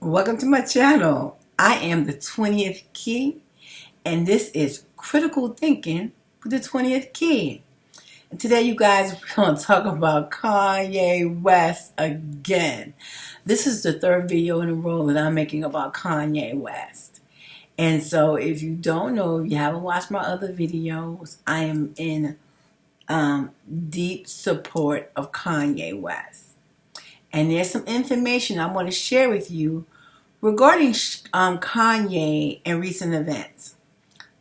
Welcome to my channel. I am the 20th Key, and this is Critical Thinking with the 20th Key. And today, you guys, we're going to talk about Kanye West again. This is the third video in a row that I'm making about Kanye West. And so, if you don't know, if you haven't watched my other videos, I am in deep support of Kanye West. And there's some information I want to share with you regarding Kanye and recent events.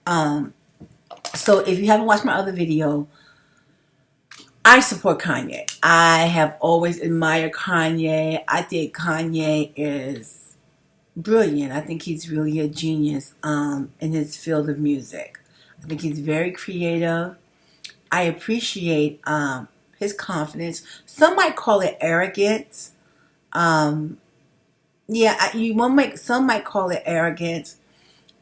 So if you haven't watched my other video, I support Kanye. I have always admired Kanye. I think Kanye is brilliant. I think he's really a genius in his field of music. I think he's very creative. I appreciate his confidence. Some might call it arrogance. Some might call it arrogance,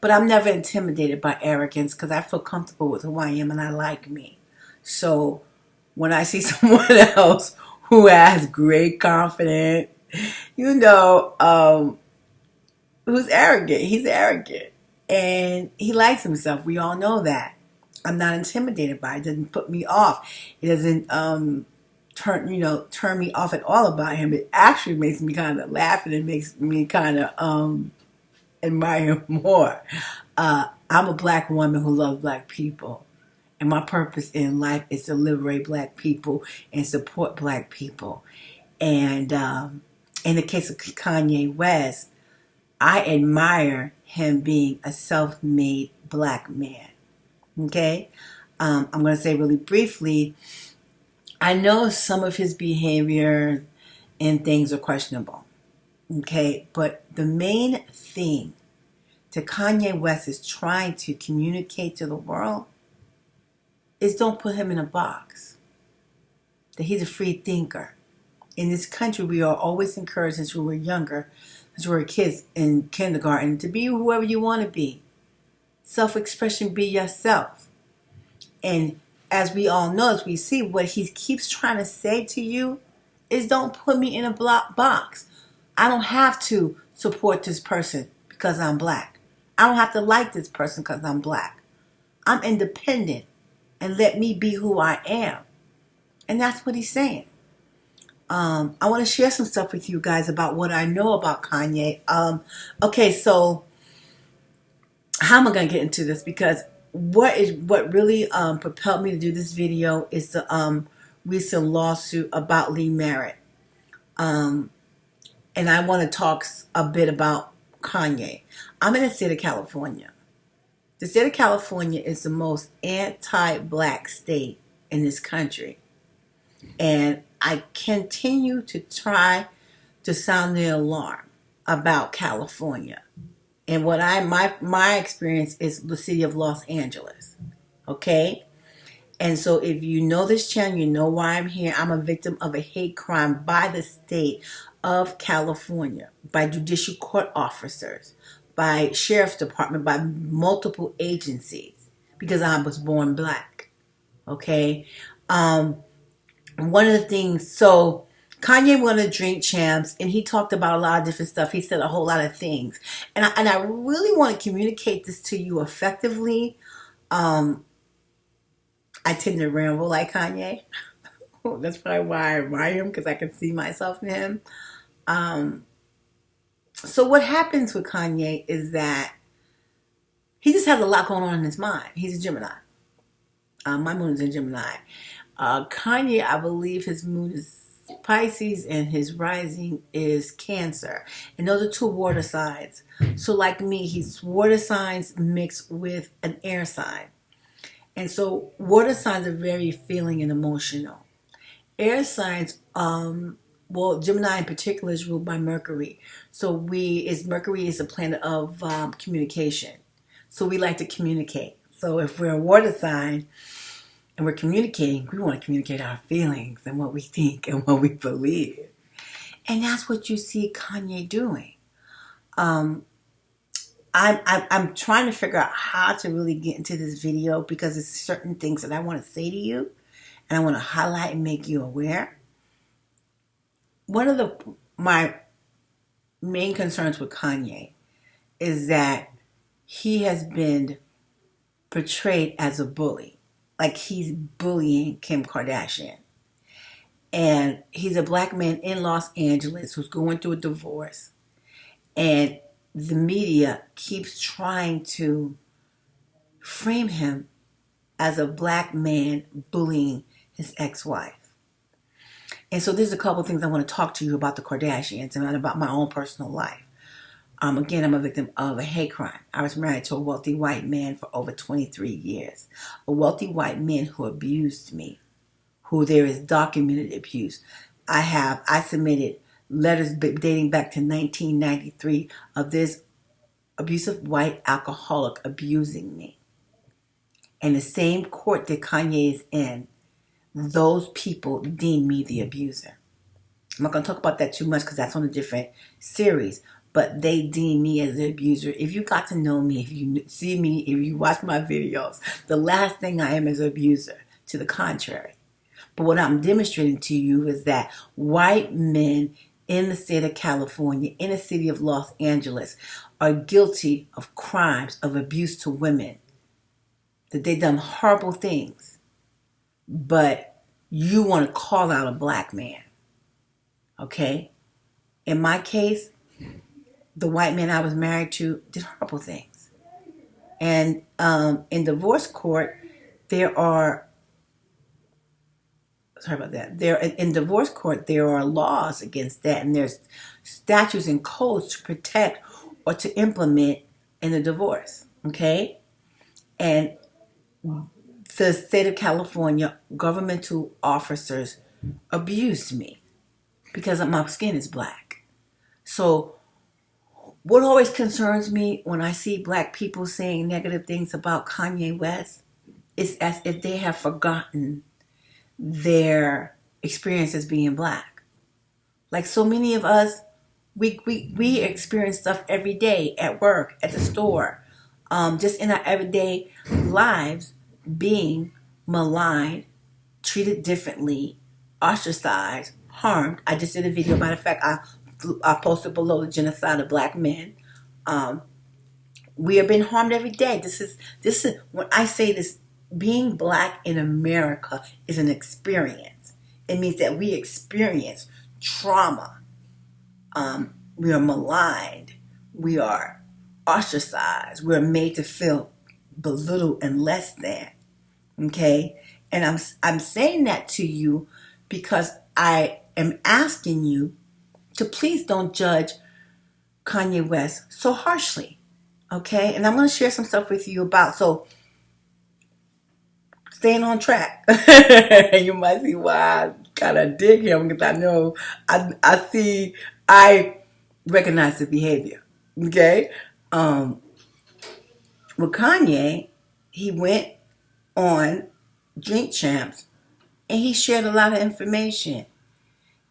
but I'm never intimidated by arrogance because I feel comfortable with who I am and I like me. So when I see someone else who has great confidence, who's arrogant, he's arrogant and he likes himself. We all know that. I'm not intimidated by it. It doesn't put me off. It doesn't turn me off at all about him. It actually makes me kind of laugh and it makes me kind of admire him more. I'm a black woman who loves black people, and my purpose in life is to liberate black people and support black people. And in the case of Kanye West, I admire him being a self-made black man. Okay? I'm going to say really briefly, I know some of his behavior and things are questionable. Okay? But the main thing that Kanye West is trying to communicate to the world is don't put him in a box. That he's a free thinker. In this country, we are always encouraged since we were younger, since we were kids in kindergarten, to be whoever you want to be. Self-expression, be yourself. And as we all know, as we see, what he keeps trying to say to you is don't put me in a box. I don't have to support this person because I'm black. I don't have to like this person because I'm black. I'm independent and let me be who I am. And that's what he's saying. I want to share some stuff with you guys about what I know about Kanye. Okay, so how am I going to get into this? Because what really propelled me to do this video is the recent lawsuit about Merritt. And I want to talk a bit about Kanye. I'm in the state of California. The state of California is the most anti-black state in this country. And I continue to try to sound the alarm about California. And what my experience is the city of Los Angeles. Okay? And so if you know this channel, you know why I'm here. I'm a victim of a hate crime by the state of California, by judicial court officers, by sheriff's department, by multiple agencies, because I was born black. Okay? One of the things, so Kanye won a Drink Champs, and he talked about a lot of different stuff. He said a whole lot of things. And I really want to communicate this to you effectively. I tend to ramble like Kanye. That's probably why I admire him, because I can see myself in him. So what happens with Kanye is that he just has a lot going on in his mind. He's a Gemini. My moon is in Gemini. Kanye, I believe his moon is Pisces and his rising is Cancer. And those are two water signs. So like me, he's water signs mixed with an air sign. And so water signs are very feeling and emotional. Air signs, Gemini in particular is ruled by Mercury. So Mercury is a planet of communication. So we like to communicate. So if we're a water sign and we're communicating, we want to communicate our feelings and what we think and what we believe. And that's what you see Kanye doing. I'm trying to figure out how to really get into this video because there's certain things that I want to say to you and I want to highlight and make you aware. One of my main concerns with Kanye is that he has been portrayed as a bully. Like he's bullying Kim Kardashian. And he's a black man in Los Angeles who's going through a divorce. And the media keeps trying to frame him as a black man bullying his ex-wife. And so there's a couple of things I want to talk to you about the Kardashians and about my own personal life. Again, I'm a victim of a hate crime. I was married to a wealthy white man for over 23 years. A wealthy white man who abused me, who there is documented abuse. I submitted letters dating back to 1993 of this abusive white alcoholic abusing me. And the same court that Kanye is in, those people deem me the abuser. I'm not going to talk about that too much because that's on a different series. But they deem me as the abuser. If you got to know me, if you see me, if you watch my videos, the last thing I am is an abuser. To the contrary. But what I'm demonstrating to you is that white men in the state of California, in the city of Los Angeles, are guilty of crimes of abuse to women. That they've done horrible things. But you want to call out a black man. Okay? In my case, the white man I was married to did horrible things. And in divorce court, there are laws against that, and there's statutes and codes to protect or to implement in the divorce. Okay? And the state of California governmental officers abused me because my skin is black. So what always concerns me when I see black people saying negative things about Kanye West is as if they have forgotten their experience as being black. Like so many of us, we experience stuff every day at work, at the store, just in our everyday lives, being maligned, treated differently, ostracized, harmed. I just did a video, matter of fact, I posted below the genocide of black men. We have been harmed every day. This is when I say this, being black in America is an experience. It means that we experience trauma. We are maligned. We are ostracized. We are made to feel belittled and less than. Okay? And I'm saying that to you because I am asking you to please don't judge Kanye West so harshly, okay? And I'm going to share some stuff with you about, so staying on track. And you might see why I kind of dig him because I know, I recognize the behavior, okay? With Kanye, he went on Drink Champs and he shared a lot of information.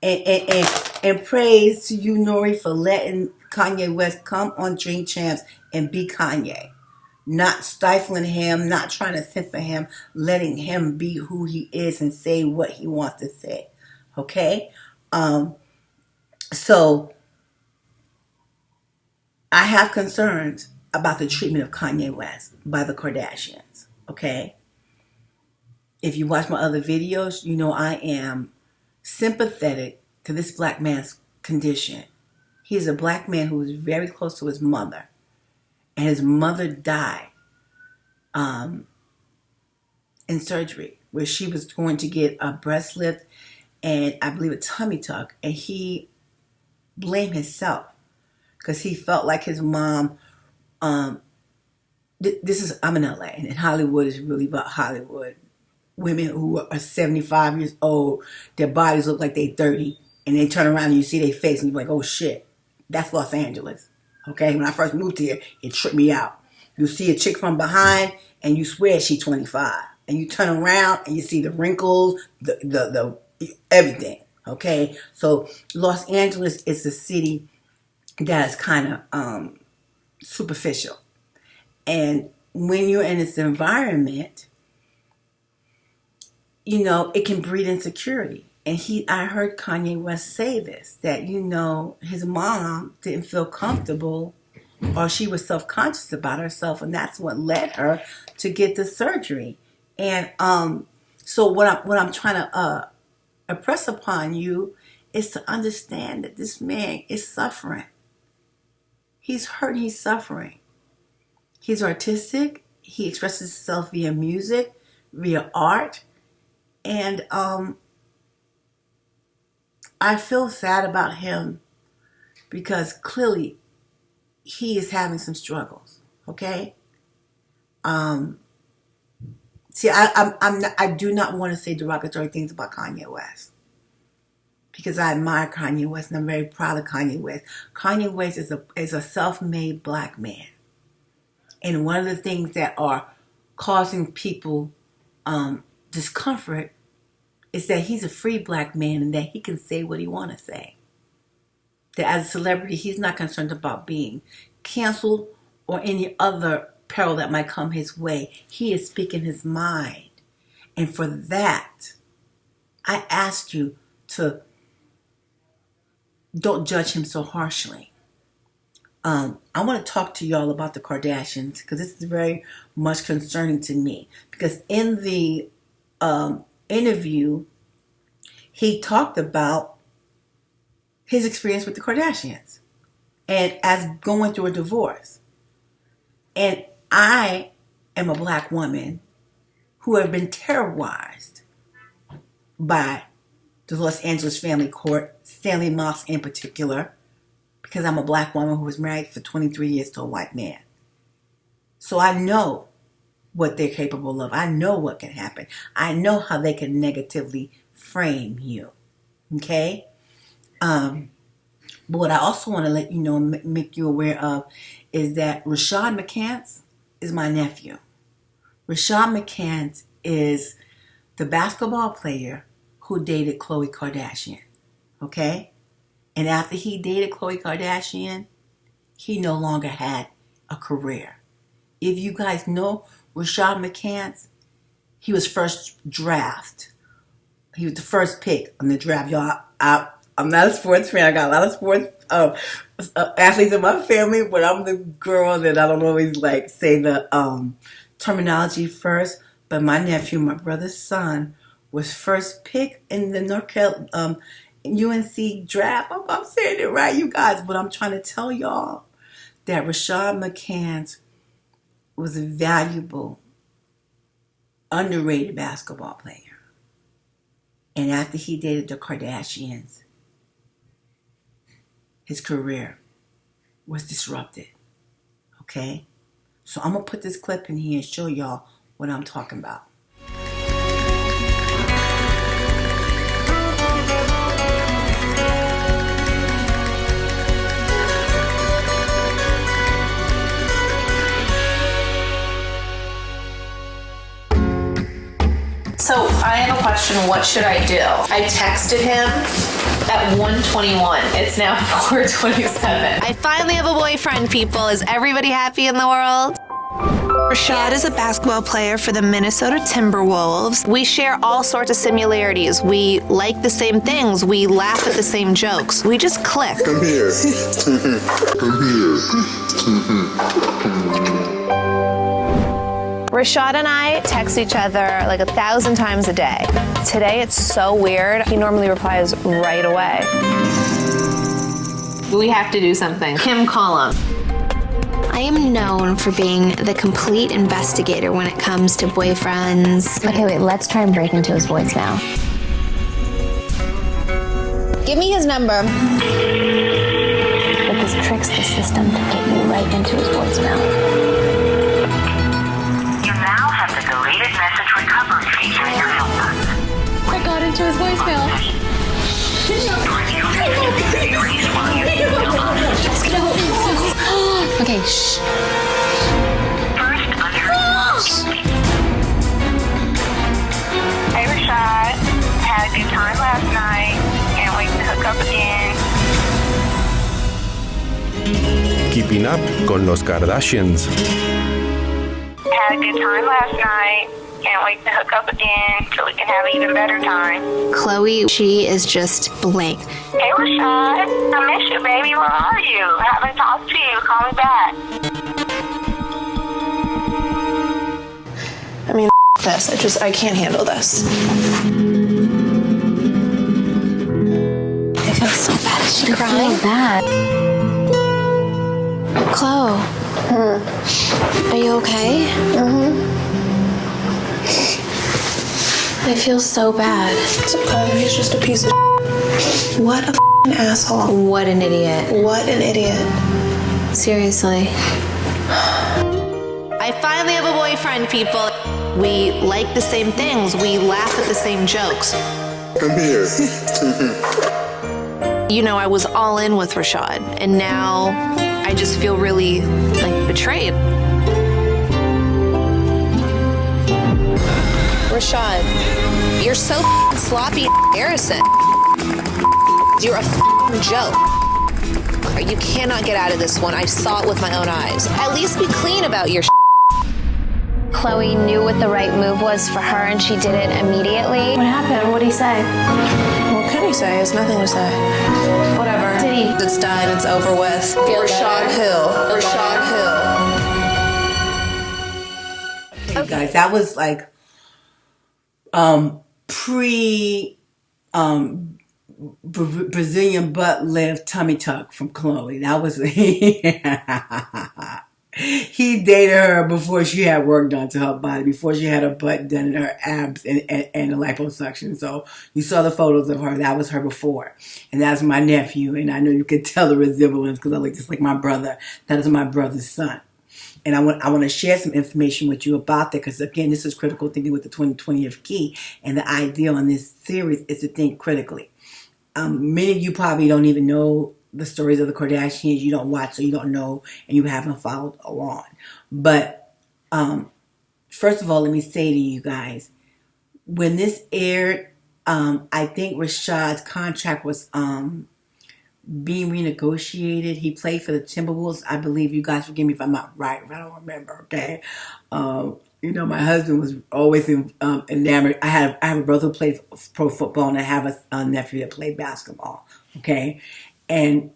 And praise to you, Nori, for letting Kanye West come on Drink Champs and be Kanye. Not stifling him, not trying to censor him, letting him be who he is and say what he wants to say. Okay? So, I have concerns about the treatment of Kanye West by the Kardashians. Okay? If you watch my other videos, you know I am sympathetic to this black man's condition. He's a black man who was very close to his mother. And his mother died in surgery where she was going to get a breast lift and I believe a tummy tuck. And he blamed himself because he felt like his mom, I'm in LA and Hollywood is really about Hollywood. Women who are 75 years old, their bodies look like they're 30, and they turn around and you see their face and you're like, oh shit, that's Los Angeles. Okay, when I first moved here, it tripped me out. You see a chick from behind and you swear she's 25. And you turn around and you see the wrinkles, the everything. Okay, so Los Angeles is a city that is kind of superficial. And when you're in this environment, you know, it can breed insecurity. And I heard Kanye West say this, that, his mom didn't feel comfortable, or she was self-conscious about herself, and that's what led her to get the surgery. And so what I'm trying to impress upon you is to understand that this man is suffering. He's hurt, he's suffering. He's artistic. He expresses himself via music, via art. And I feel sad about him because clearly he is having some struggles. Okay? See, I do not want to say derogatory things about Kanye West, because I admire Kanye West and I'm very proud of Kanye West. Kanye West is a self-made black man. And one of the things that are causing people discomfort is that he's a free black man and that he can say what he want to say. That as a celebrity, he's not concerned about being canceled or any other peril that might come his way. He is speaking his mind. And for that, I ask you to don't judge him so harshly. I want to talk to y'all about the Kardashians because this is very much concerning to me. Because in the interview, he talked about his experience with the Kardashians and as going through a divorce. And I am a black woman who have been terrorized by the Los Angeles family court, Stanley Moss in particular, because I'm a black woman who was married for 23 years to a white man. So I know what they're capable of. I know what can happen. I know how they can negatively frame you. Okay? But what I also want to let you know, make you aware of, is that Rashad McCants is my nephew. Rashad McCants is the basketball player who dated Khloe Kardashian. Okay? And after he dated Khloe Kardashian, he no longer had a career. If you guys know Rashad McCants, he was first draft. He was the first pick on the draft. Y'all, I'm not a sports fan. I got a lot of sports athletes in my family, but I'm the girl that I don't always like say the terminology first. But my nephew, my brother's son, was first picked in the North Carolina UNC draft. I'm saying it right, you guys, but I'm trying to tell y'all that Rashad McCants was a valuable, underrated basketball player. And after he dated the Kardashians, his career was disrupted. Okay? So I'm going to put this clip in here and show y'all what I'm talking about. So I have a question. What should I do? I texted him at 1:21. It's now 4:27. I finally have a boyfriend, people. Is everybody happy in the world? Rashad is a basketball player for the Minnesota Timberwolves. We share all sorts of similarities. We like the same things. We laugh at the same jokes. We just click. Come here. Come here. Rashad and I text each other like 1,000 times a day. Today it's so weird. He normally replies right away. We have to do something. Kim, call him. I am known for being the complete investigator when it comes to boyfriends. Okay, wait, let's try and break into his voicemail. Give me his number. But this tricks the system to get you right into his voicemail. You now have the deleted message recovery feature in your phone. I got into his voicemail. Okay, shh. First under Hey Rashad, had a good time last night. Can't wait to hook up again. Keeping up con los Kardashians. Had a good time last night. Can't wait to hook up again so we can have an even better time. Chloe, she is just blank. Hey, Rashad. I miss you, baby. Where are you? I haven't talked to you. Call me back. I mean, this. I can't handle this. I feel so bad. Is she crying? So bad. Chloe, are you okay? I feel so bad. He's just a piece of What a f***ing asshole. What an idiot. What an idiot. Seriously. I finally have a boyfriend, people. We like the same things. We laugh at the same jokes. Come here. You know, I was all in with Rashad, and now I just feel really, like, betrayed. Rashad, you're so sloppy and embarrassing. You're a joke. You cannot get out of this one. I saw it with my own eyes. At least be clean about your Chloe knew what the right move was for her, and she did it immediately. What happened? What did he say? What can he say? It's nothing to say. Whatever. Did he? It's done. It's over with. Rashad Hill. Rashad Hill. Okay, guys, that was like pre Brazilian butt lift tummy tuck from Chloe. That was he dated her before she had work done to her body, before she had her butt done and her abs and the liposuction. So you saw the photos of her. That was her before. And that's my nephew. And I know you could tell the resemblance because I look just like my brother. That is my brother's son. And I want to share some information with you about that because, again, this is critical thinking with the 2020th key. And the idea on this series is to think critically. Many of you probably don't even know the stories of the Kardashians. You don't watch, so you don't know, and you haven't followed along. But first of all, let me say to you guys, when this aired, I think Rashad's contract was being renegotiated. He played for the Timberwolves. I believe, you guys forgive me if I'm not right, if I don't remember, okay? You know, my husband was always enamored. I have a brother who played pro football, and I have a nephew that played basketball, okay? And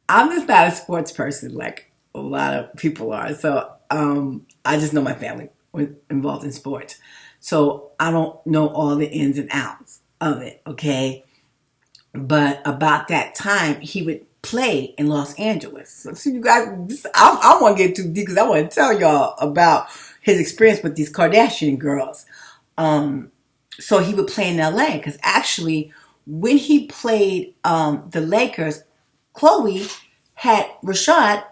I'm just not a sports person like a lot of people are. So I just know my family was involved in sports. So I don't know all the ins and outs of it, okay? But about that time, he would play in Los Angeles. So you guys, I want to get too deep because I want to tell y'all about his experience with these Kardashian girls. So he would play in LA because actually when he played the Lakers, Chloe had Rashad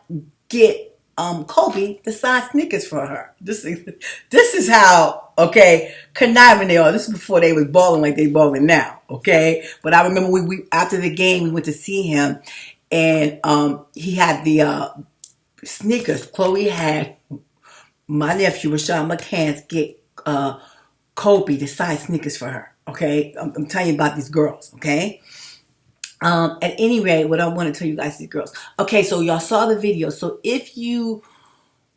get Kobe to sign sneakers for her. This is how, okay, conniving they are. This is before they was balling like they balling now, okay? But I remember we after the game we went to see him, and he had the sneakers. Chloe had my nephew Rashad McCants get Kobe to sign sneakers for her. Okay, I'm telling you about these girls. Okay. At any rate, what I want to tell you guys, these girls. Okay, so y'all saw the video. So if you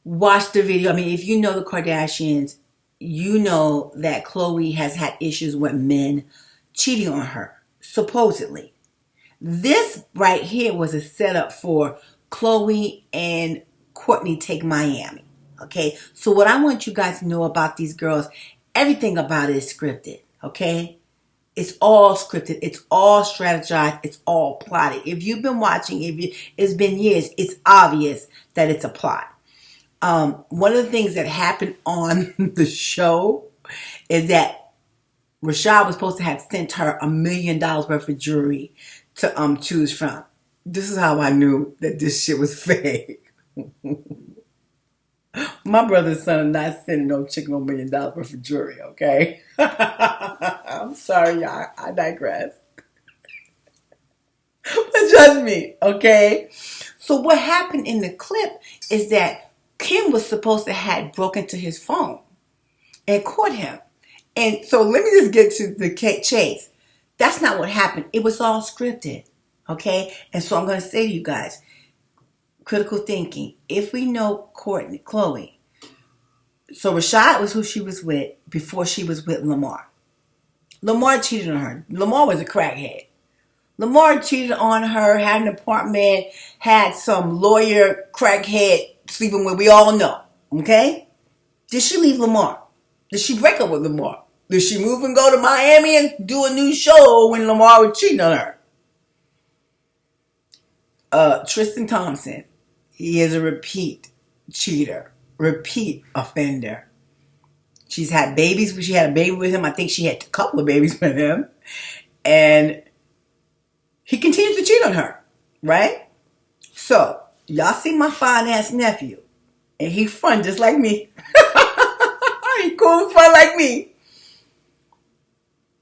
watched the video, I mean, if you know the Kardashians, you know that Chloe has had issues with men cheating on her, supposedly. This right here was a setup for Chloe and Courtney Take Miami. Okay, so what I want you guys to know about these girls, everything about it is scripted. Okay, it's all scripted. It's all strategized. It's all plotted. If you've been watching, it's been years, it's obvious that it's a plot. One of the things that happened on the show is that Rashad was supposed to have sent her $1 million worth of jewelry to choose from. This is how I knew that this shit was fake. My brother's son not sending no chick no $1 million worth of jewelry, okay? I'm sorry, y'all. I digress. But trust me, okay? So what happened in the clip is that Kim was supposed to have broken into his phone and caught him. And so let me just get to the chase. That's not what happened. It was all scripted, okay? And so I'm going to say to you guys, critical thinking. If we know Chloe, So Rashad was who she was with before she was with Lamar. Lamar cheated on her. Lamar was a crackhead. Lamar cheated on her, had an apartment, had some lawyer crackhead sleeping with. We all know. Okay? Did she leave Lamar? Did she break up with Lamar? Did she move and go to Miami and do a new show when Lamar was cheating on her? Tristan Thompson, he is a repeat cheater, repeat offender. She's had babies. She had a baby with him. I think she had a couple of babies with him. And he continues to cheat on her, right? So, y'all see my fine-ass nephew. And he fun just like me. He cool and fun like me.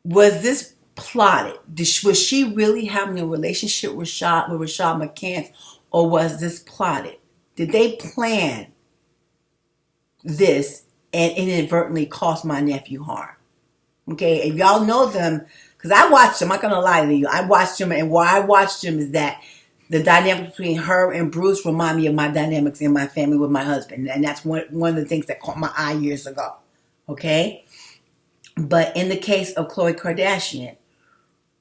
Was this plotted? Was she really having a relationship with Rashad McCants, or was this plotted? Did they plan this and inadvertently cost my nephew harm? Okay, if y'all know them, because I watched them, I'm not going to lie to you. I watched them, and why I watched them is that the dynamic between her and Bruce remind me of my dynamics in my family with my husband. And that's one of the things that caught my eye years ago. Okay? But in the case of Khloe Kardashian,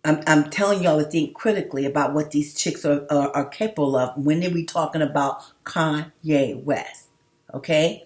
I'm telling y'all to think critically about what these chicks are capable of when we talking about Kanye West. Okay?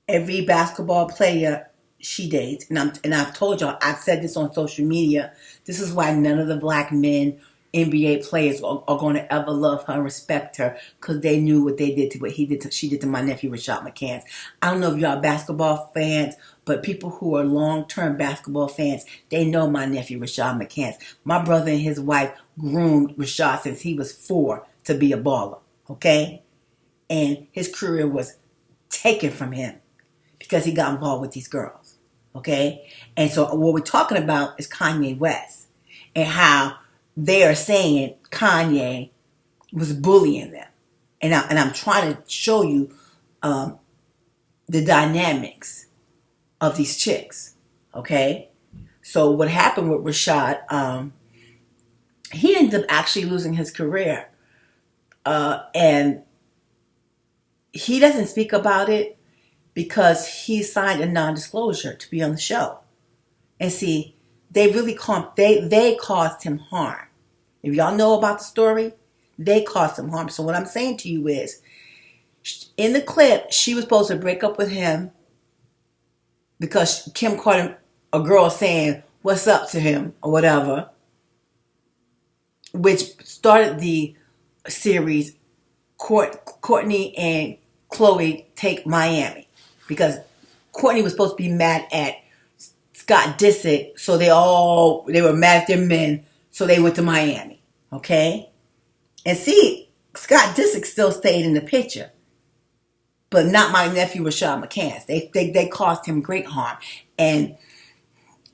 Every basketball player she dates, and I've told y'all, I've said this on social media, this is why none of the black men NBA players are going to ever love her and respect her, because they knew what they did to what she did to my nephew Rashad McCants. I don't know if y'all basketball fans, but people who are long-term basketball fans, they know my nephew Rashad McCants. My brother and his wife groomed Rashad since he was 4 to be a baller, okay? And his career was taken from him because he got involved with these girls, okay? And so what we're talking about is Kanye West and how they are saying Kanye was bullying them. And I'm trying to show you the dynamics of these chicks, okay? So what happened with Rashad, he ended up actually losing his career. And he doesn't speak about it because he signed a non-disclosure to be on the show. And see, they really they caused him harm. If y'all know about the story, they caused him harm. So what I'm saying to you is, in the clip, she was supposed to break up with him because Kim caught him, a girl saying, "What's up?" to him or whatever, which started the series Courtney and Khloe Take Miami, because Courtney was supposed to be mad at Scott Disick, so they were mad at their men, so they went to Miami, okay? And see, Scott Disick still stayed in the picture, but not my nephew Rashad McCants. They caused him great harm, and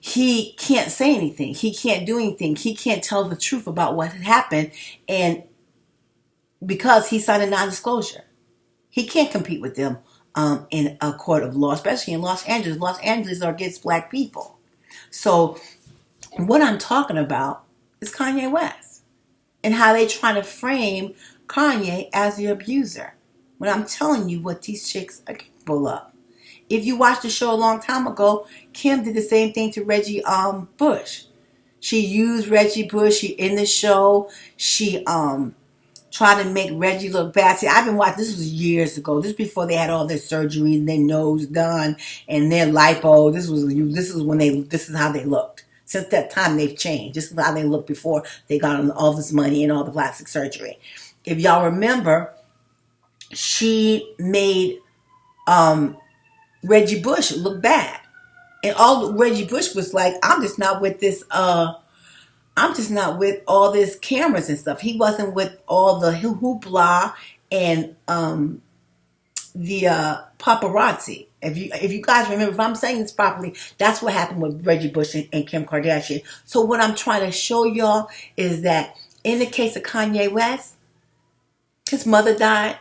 he can't say anything. He can't do anything. He can't tell the truth about what had happened, and because he signed a non-disclosure, he can't compete with them in a court of law, especially in Los Angeles. Los Angeles are against black people. So what I'm talking about is Kanye West and how they trying to frame Kanye as the abuser, when I'm telling you what these chicks are capable of. If you watched the show a long time ago, Kim did the same thing to Reggie Bush. She used Reggie Bush. In the show, she trying to make Reggie look bad. See, I've been watching, this was years ago. This before they had all their surgeries and their nose done and their lipo. This is how they looked. Since that time, they've changed. This is how they looked before they got all this money and all the plastic surgery. If y'all remember, she made Reggie Bush look bad. And all Reggie Bush was like, I'm just not with all this cameras and stuff. He wasn't with all the hoopla and the paparazzi. If you guys remember, if I'm saying this properly, that's what happened with Reggie Bush and Kim Kardashian. So what I'm trying to show y'all is that in the case of Kanye West, his mother died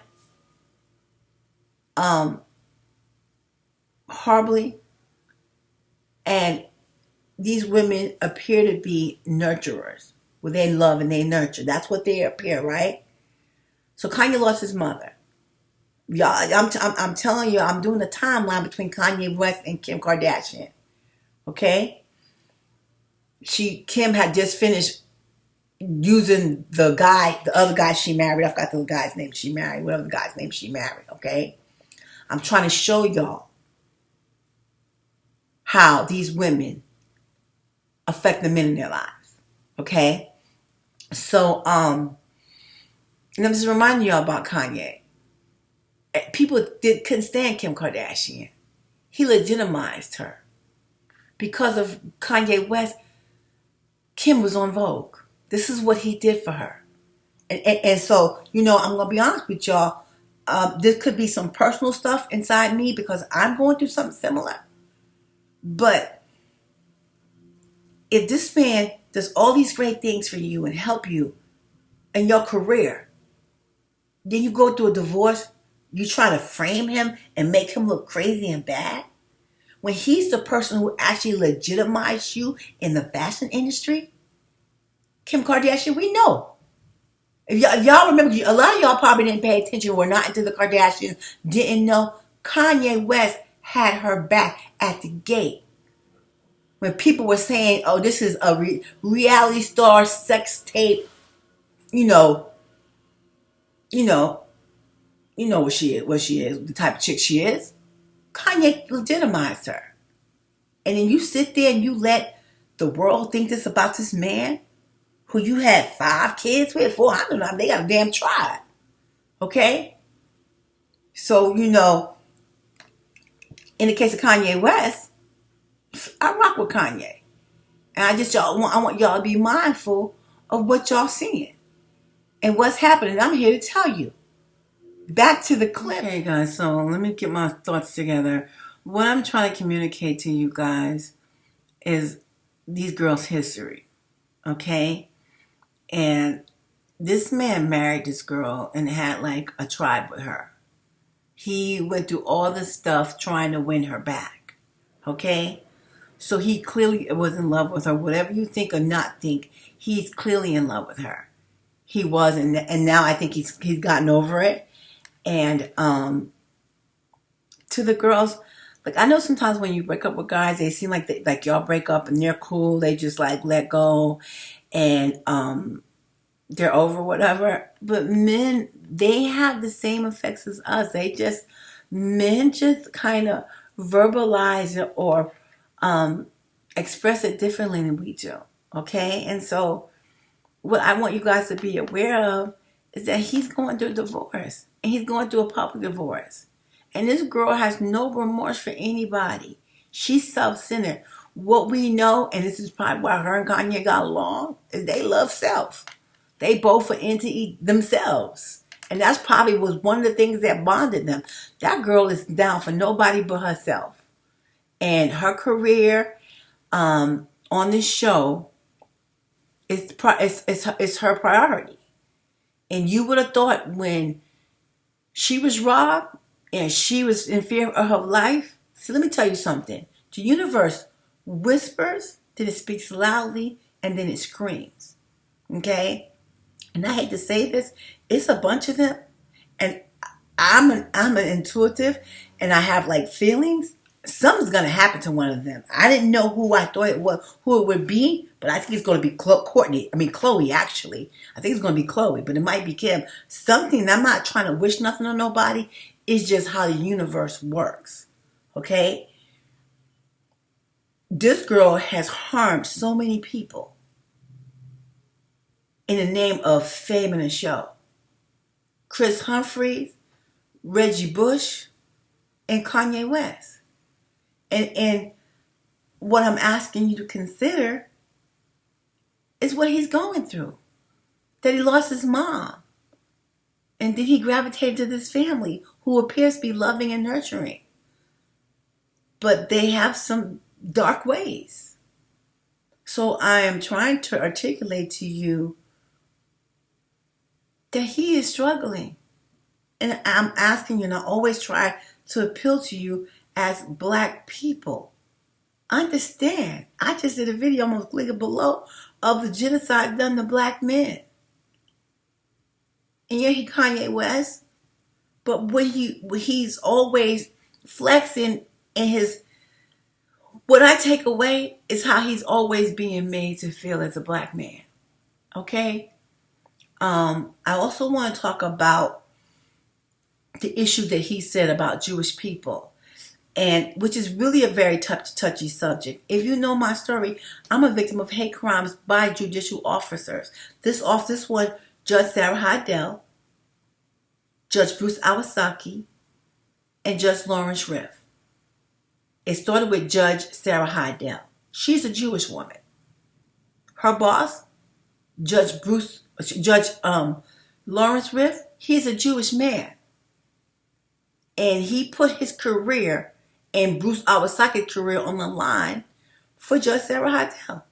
horribly, and these women appear to be nurturers, where they love and they nurture. That's what they appear, right? So Kanye lost his mother. Y'all, I'm telling you, I'm doing a timeline between Kanye West and Kim Kardashian. Okay? Kim had just finished using the other guy she married. I forgot the guy's name she married, whatever the guy's name she married. Okay? I'm trying to show y'all how these women affect the men in their lives. Okay? So, and I'm just reminding y'all about Kanye. People couldn't stand Kim Kardashian. He legitimized her. Because of Kanye West, Kim was on Vogue. This is what he did for her. And so, I'm going to be honest with y'all. This could be some personal stuff inside me because I'm going through something similar. But if this man does all these great things for you and help you in your career, then you go through a divorce, you try to frame him and make him look crazy and bad, when he's the person who actually legitimized you in the fashion industry. Kim Kardashian, we know. If y'all remember, a lot of y'all probably didn't pay attention, were not into the Kardashians, didn't know Kanye West had her back at the gate. When people were saying, oh, this is a reality star sex tape, you know what she is, the type of chick she is. Kanye legitimized her. And then you sit there and you let the world think this about this man who you had 5 kids with, 4, I don't know, they got a damn tribe. Okay? So, in the case of Kanye West, I rock with Kanye. And I want y'all to be mindful of what y'all seeing and what's happening. I'm here to tell you. Back to the clip. Okay, guys, so let me get my thoughts together. What I'm trying to communicate to you guys is these girls' history. Okay? And this man married this girl and had like a tribe with her. He went through all this stuff trying to win her back. Okay? So he clearly was in love with her. Whatever you think or not think, he's clearly in love with her. He was, and now I think he's gotten over it. And to the girls, like, I know sometimes when you break up with guys, they seem like y'all break up and they're cool. They just like let go and they're over whatever. But men, they have the same effects as us. Men just kind of verbalize it or express it differently than we do. Okay? And so what I want you guys to be aware of is that he's going through a divorce. And he's going through a public divorce. And this girl has no remorse for anybody. She's self-centered. What we know, and this is probably why her and Kanye got along, is they love self. They both are into themselves. And that's probably was one of the things that bonded them. That girl is down for nobody but herself. And her career on this show is her priority. And you would have thought when she was robbed and she was in fear of her life. See, let me tell you something. The universe whispers, then it speaks loudly, and then it screams. Okay? And I hate to say this, it's a bunch of them. And I'm an intuitive, and I have like feelings. Something's gonna happen to one of them. I didn't know who I thought it would be, but I think it's gonna be Chloe. Actually, I think it's gonna be Chloe, but it might be Kim. Something. I'm not trying to wish nothing on nobody. It's just how the universe works. Okay. This girl has harmed so many people in the name of fame and a show. Chris Humphries, Reggie Bush, and Kanye West. And what I'm asking you to consider is what he's going through. That he lost his mom. And then he gravitated to this family who appears to be loving and nurturing. But they have some dark ways. So I am trying to articulate to you that he is struggling. And I'm asking you, and I always try to appeal to you as Black people. Understand, I just did a video, I'm going to link it below, of the genocide done to Black men. And yet Kanye West But when he's always flexing in his, what I take away is how he's always being made to feel as a black man. Okay? I also want to talk about the issue that he said about Jewish people, and which is really a very touchy subject. If you know my story, I'm a victim of hate crimes by judicial officers. This one, Judge Sarah Heidel, Judge Bruce Awasaki, and Judge Lawrence Riff. It started with Judge Sarah Heidel. She's a Jewish woman. Her boss, Judge Lawrence Riff, he's a Jewish man. And he put his career and Bruce Awasaki's career on the line for Judge Sarah Heidel.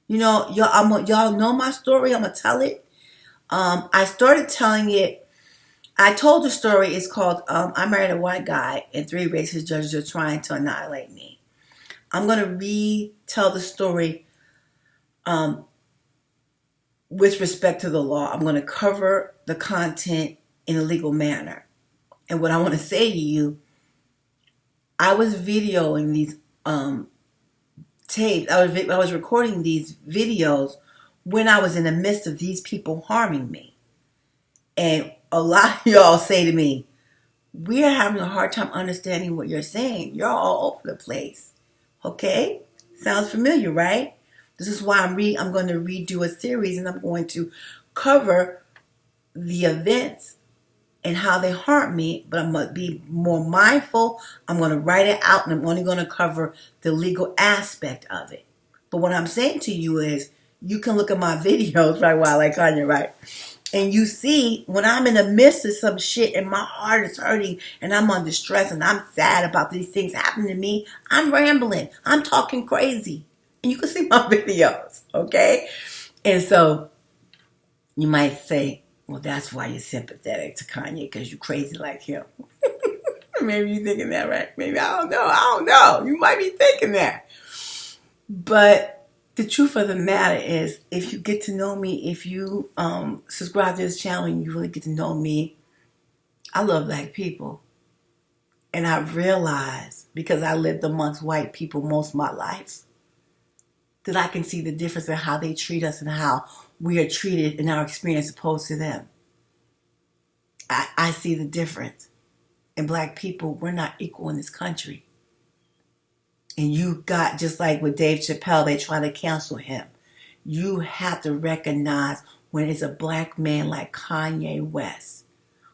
You know, y'all know my story. I'm going to tell it. I started telling it. I told the story. It's called I Married a White Guy and 3 Racist Judges Are Trying to Annihilate Me. I'm going to retell the story with respect to the law. I'm going to cover the content in a legal manner. And what I want to say to you, I was videoing these tapes. I was recording these videos when I was in the midst of these people harming me. And a lot of y'all say to me, we're having a hard time understanding what you're saying. You're all over the place. Okay? Sounds familiar, right? This is why I'm going to redo a series, and I'm going to cover the events and how they harm me, but I'm going to be more mindful. I'm going to write it out, and I'm only going to cover the legal aspect of it. But what I'm saying to you is, you can look at my videos, right, while like Kanye, right? And you see, when I'm in the midst of some shit and my heart is hurting and I'm under stress and I'm sad about these things happening to me, I'm rambling. I'm talking crazy. And you can see my videos, okay? And so you might say, well, that's why you're sympathetic to Kanye, because you're crazy like him. Maybe you're thinking that, right? Maybe, I don't know. You might be thinking that. But the truth of the matter is, if you get to know me, if you subscribe to this channel and you really get to know me, I love black people. And I've realized, because I lived amongst white people most of my life, that I can see the difference in how they treat us and how we are treated in our experience opposed to them. I see the difference. And black people, we're not equal in this country. And you got, just like with Dave Chappelle, they try to cancel him. You have to recognize when it's a black man like Kanye West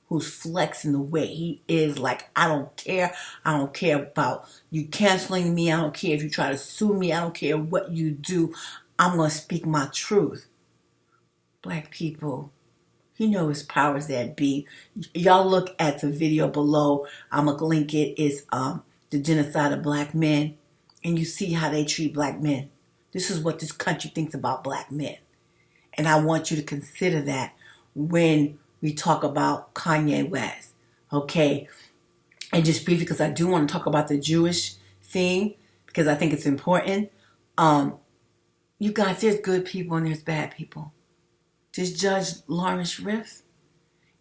who's flexing the way he is, like, I don't care. I don't care about you canceling me. I don't care if you try to sue me. I don't care what you do. I'm going to speak my truth. Black people, you know his powers that be. Y'all look at the video below. I'm going to link it. It's the genocide of black men. And you see how they treat black men. This is what this country thinks about black men. And I want you to consider that when we talk about Kanye West. Okay? And just briefly, because I do want to talk about the Jewish thing, because I think it's important. You guys, there's good people and there's bad people. This Judge Lawrence Riff,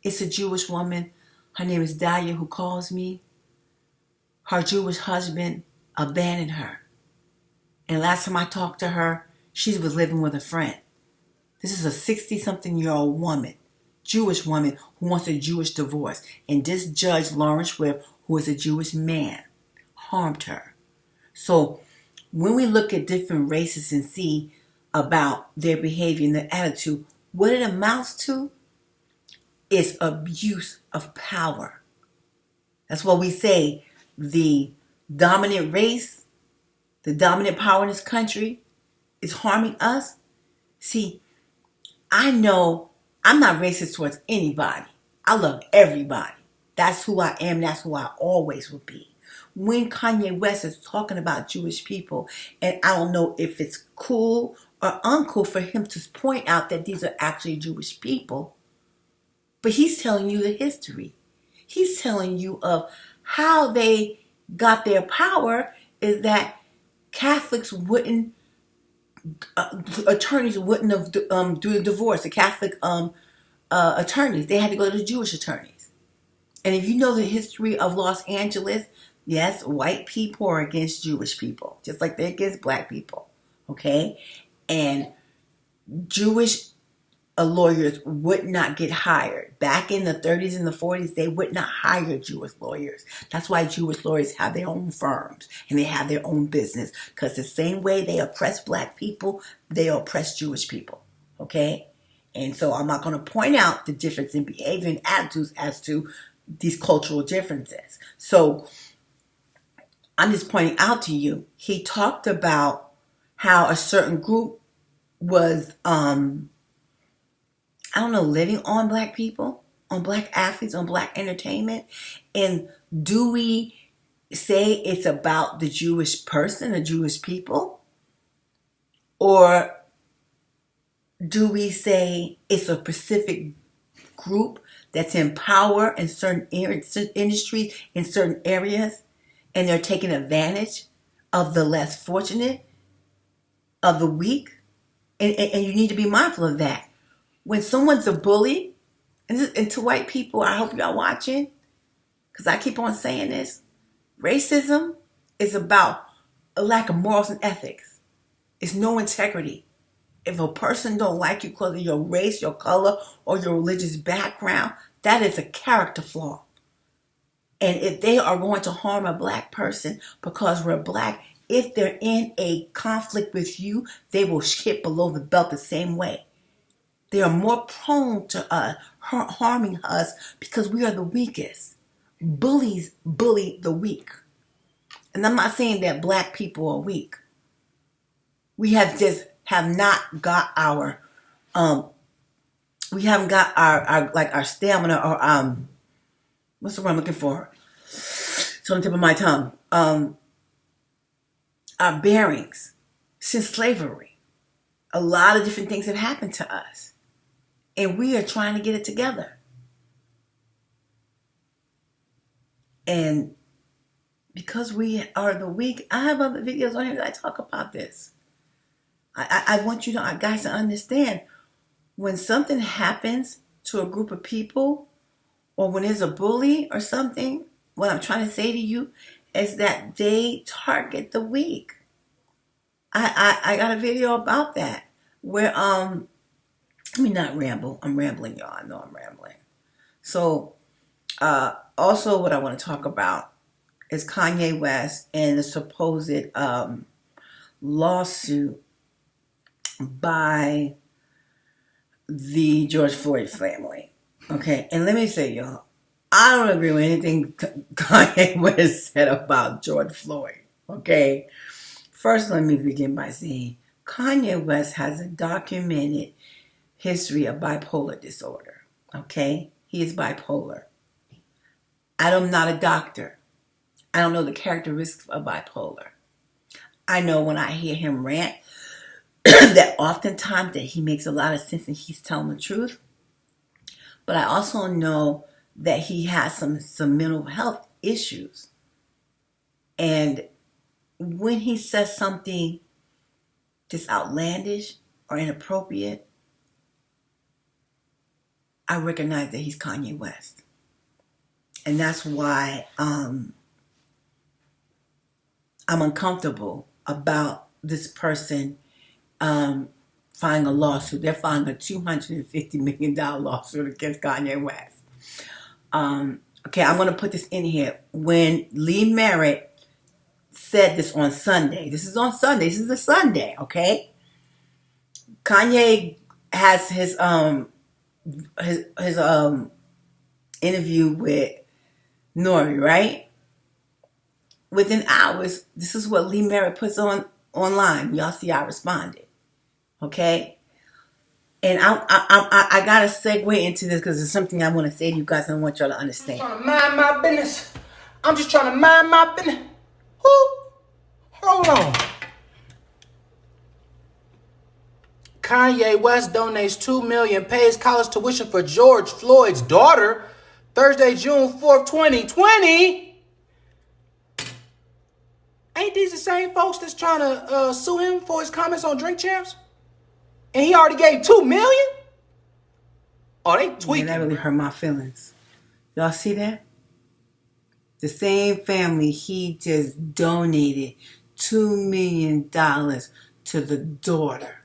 it's a Jewish woman. Her name is Dahlia, who calls me. Her Jewish husband abandoned her. And last time I talked to her, she was living with a friend. This is a 60-something-year-old woman, Jewish woman, who wants a Jewish divorce. And this Judge Lawrence Riff, who is a Jewish man, harmed her. So when we look at different races and see about their behavior and their attitude, what it amounts to is abuse of power. That's what we say, the dominant race, the dominant power in this country is harming us. See, I know I'm not racist towards anybody. I love everybody. That's who I am. That's who I always will be. When Kanye West is talking about Jewish people, and I don't know if it's cool or uncool for him to point out that these are actually Jewish people, but he's telling you the history. He's telling you of how they got their power is that Catholics wouldn't, attorneys wouldn't have do the divorce. The Catholic attorneys, they had to go to the Jewish attorneys. And if you know the history of Los Angeles, yes, white people are against Jewish people, just like they're against black people. Okay? And Jewish lawyers would not get hired. Back in the 30s and the 40s, they would not hire Jewish lawyers. That's why Jewish lawyers have their own firms and they have their own business. Because the same way they oppress black people, they oppress Jewish people. Okay? And so I'm not going to point out the difference in behavior and attitudes as to these cultural differences. So I'm just pointing out to you, he talked about how a certain group was, living on black people, on black athletes, on black entertainment. And do we say it's about the Jewish person, the Jewish people? Or do we say it's a specific group that's in power in certain industries, in certain areas, and they're taking advantage of the less fortunate, of the weak? And you need to be mindful of that. When someone's a bully, and to white people, I hope y'all watching, because I keep on saying this, racism is about a lack of morals and ethics. It's no integrity. If a person don't like you because of your race, your color, or your religious background, that is a character flaw. And if they are going to harm a black person because we're black, if they're in a conflict with you, they will hit below the belt the same way. They are more prone to harming us because we are the weakest. Bullies bully the weak. And I'm not saying that black people are weak. We have not got our our stamina, or what's the word I'm looking for? It's on the tip of my tongue. Our bearings since slavery. A lot of different things have happened to us. And we are trying to get it together. And because we are the weak, I have other videos on here that I talk about this. I want you guys to understand, when something happens to a group of people, or when there's a bully or something, what I'm trying to say to you is that they target the weak. I got a video about that where let me not ramble. I'm rambling, y'all. I know I'm rambling. So also what I want to talk about is Kanye West and the supposed lawsuit by the George Floyd family. Okay, and let me say, y'all, I don't agree with anything Kanye West said about George Floyd. Okay, first let me begin by saying Kanye West has a documented history of bipolar disorder. Okay, he is bipolar. I'm not a doctor. I don't know the characteristics of bipolar. I know when I hear him rant that oftentimes that he makes a lot of sense and he's telling the truth. But I also know that he has some mental health issues. And when he says something just outlandish or inappropriate, I recognize that he's Kanye West. And that's why I'm uncomfortable about this person filing a lawsuit. They're filing a $250 million lawsuit against Kanye West. Okay, I'm going to put this in here. When Lee Merritt said this on Sunday, this is on Sunday, this is a Sunday, okay? Kanye has his interview with Nori, right? Within hours, this is what Lee Merritt puts online. Y'all see I responded. Okay? And I gotta segue into this because it's something I want to say to you guys and I want y'all to understand. I'm trying to mind my business. I'm just trying to mind my business. Who? Hold on. Kanye West donates $2 million, pays college tuition for George Floyd's daughter. Thursday, June 4th, 2020. Ain't these the same folks that's trying to sue him for his comments on Drink Champs? And he already gave $2 million? Oh, they tweaking. Yeah, that really hurt my feelings. Y'all see that? The same family he just donated $2 million to the daughter.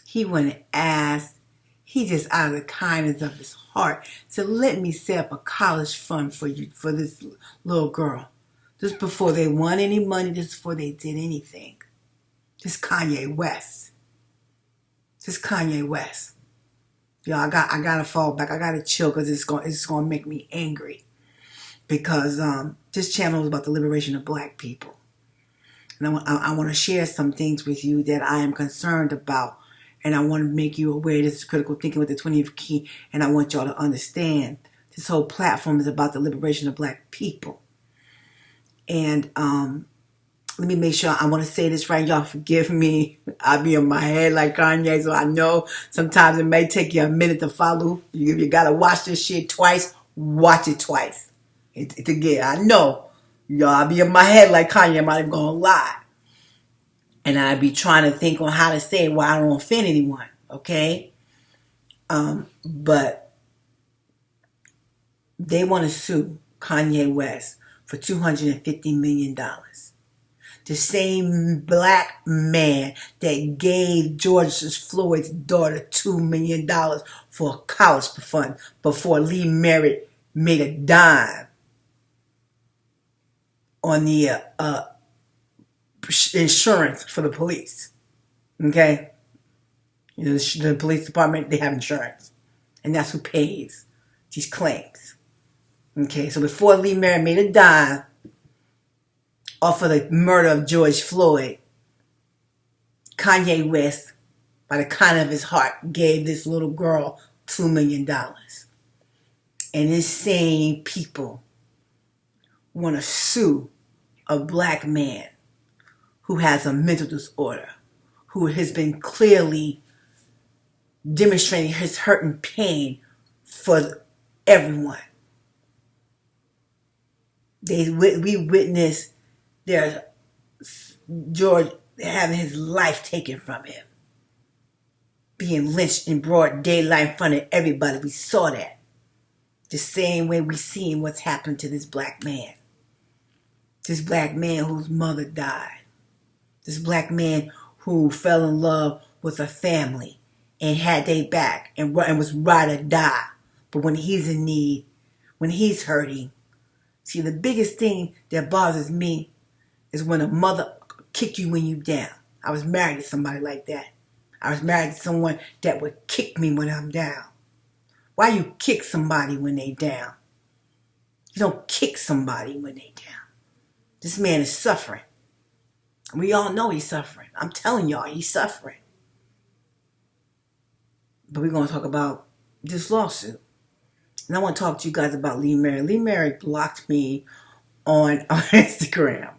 He went and asked, he just out of the kindness of his heart said, let me set up a college fund for you, for this little girl. Just before they won any money, just before they did anything. Just Kanye West. Just Kanye West. Y'all, I gotta fall back. I gotta chill because it's gonna make me angry. Because this channel is about the liberation of black people. And I want to share some things with you that I am concerned about. And I want to make you aware this is critical thinking with the 20th key. And I want y'all to understand this whole platform is about the liberation of black people. And let me make sure, I want to say this right. Y'all forgive me. I'll be in my head like Kanye, so I know sometimes it may take you a minute to follow. You got to watch this shit twice. Watch it twice. Again, I know. Y'all be in my head like Kanye. I'm not even going to lie. And I be trying to think on how to say it while I don't offend anyone. Okay? But they want to sue Kanye West for $250 million. The same black man that gave George Floyd's daughter $2 million for a college fund before Lee Merritt made a dime on the insurance for the police. Okay? You know, the police department, they have insurance. And that's who pays these claims. Okay, so before Lee Merritt made a dime off of the murder of George Floyd, Kanye West, by the kindness of his heart, gave this little girl $2 million. And these same people want to sue a black man who has a mental disorder, who has been clearly demonstrating his hurt and pain for everyone. We witnessed George having his life taken from him, being lynched in broad daylight in front of everybody. We saw that. The same way we seen what's happened to this black man. This black man whose mother died. This black man who fell in love with a family and had their back and was ride or die. But when he's in need, when he's hurting, see, the biggest thing that bothers me is when a mother kick you when you down. I was married to somebody like that. I was married to someone that would kick me when I'm down. Why you kick somebody when they down? You don't kick somebody when they down. This man is suffering. We all know he's suffering. I'm telling y'all, he's suffering. But we're going to talk about this lawsuit. And I want to talk to you guys about Lee Merritt. Lee Merritt blocked me on Instagram.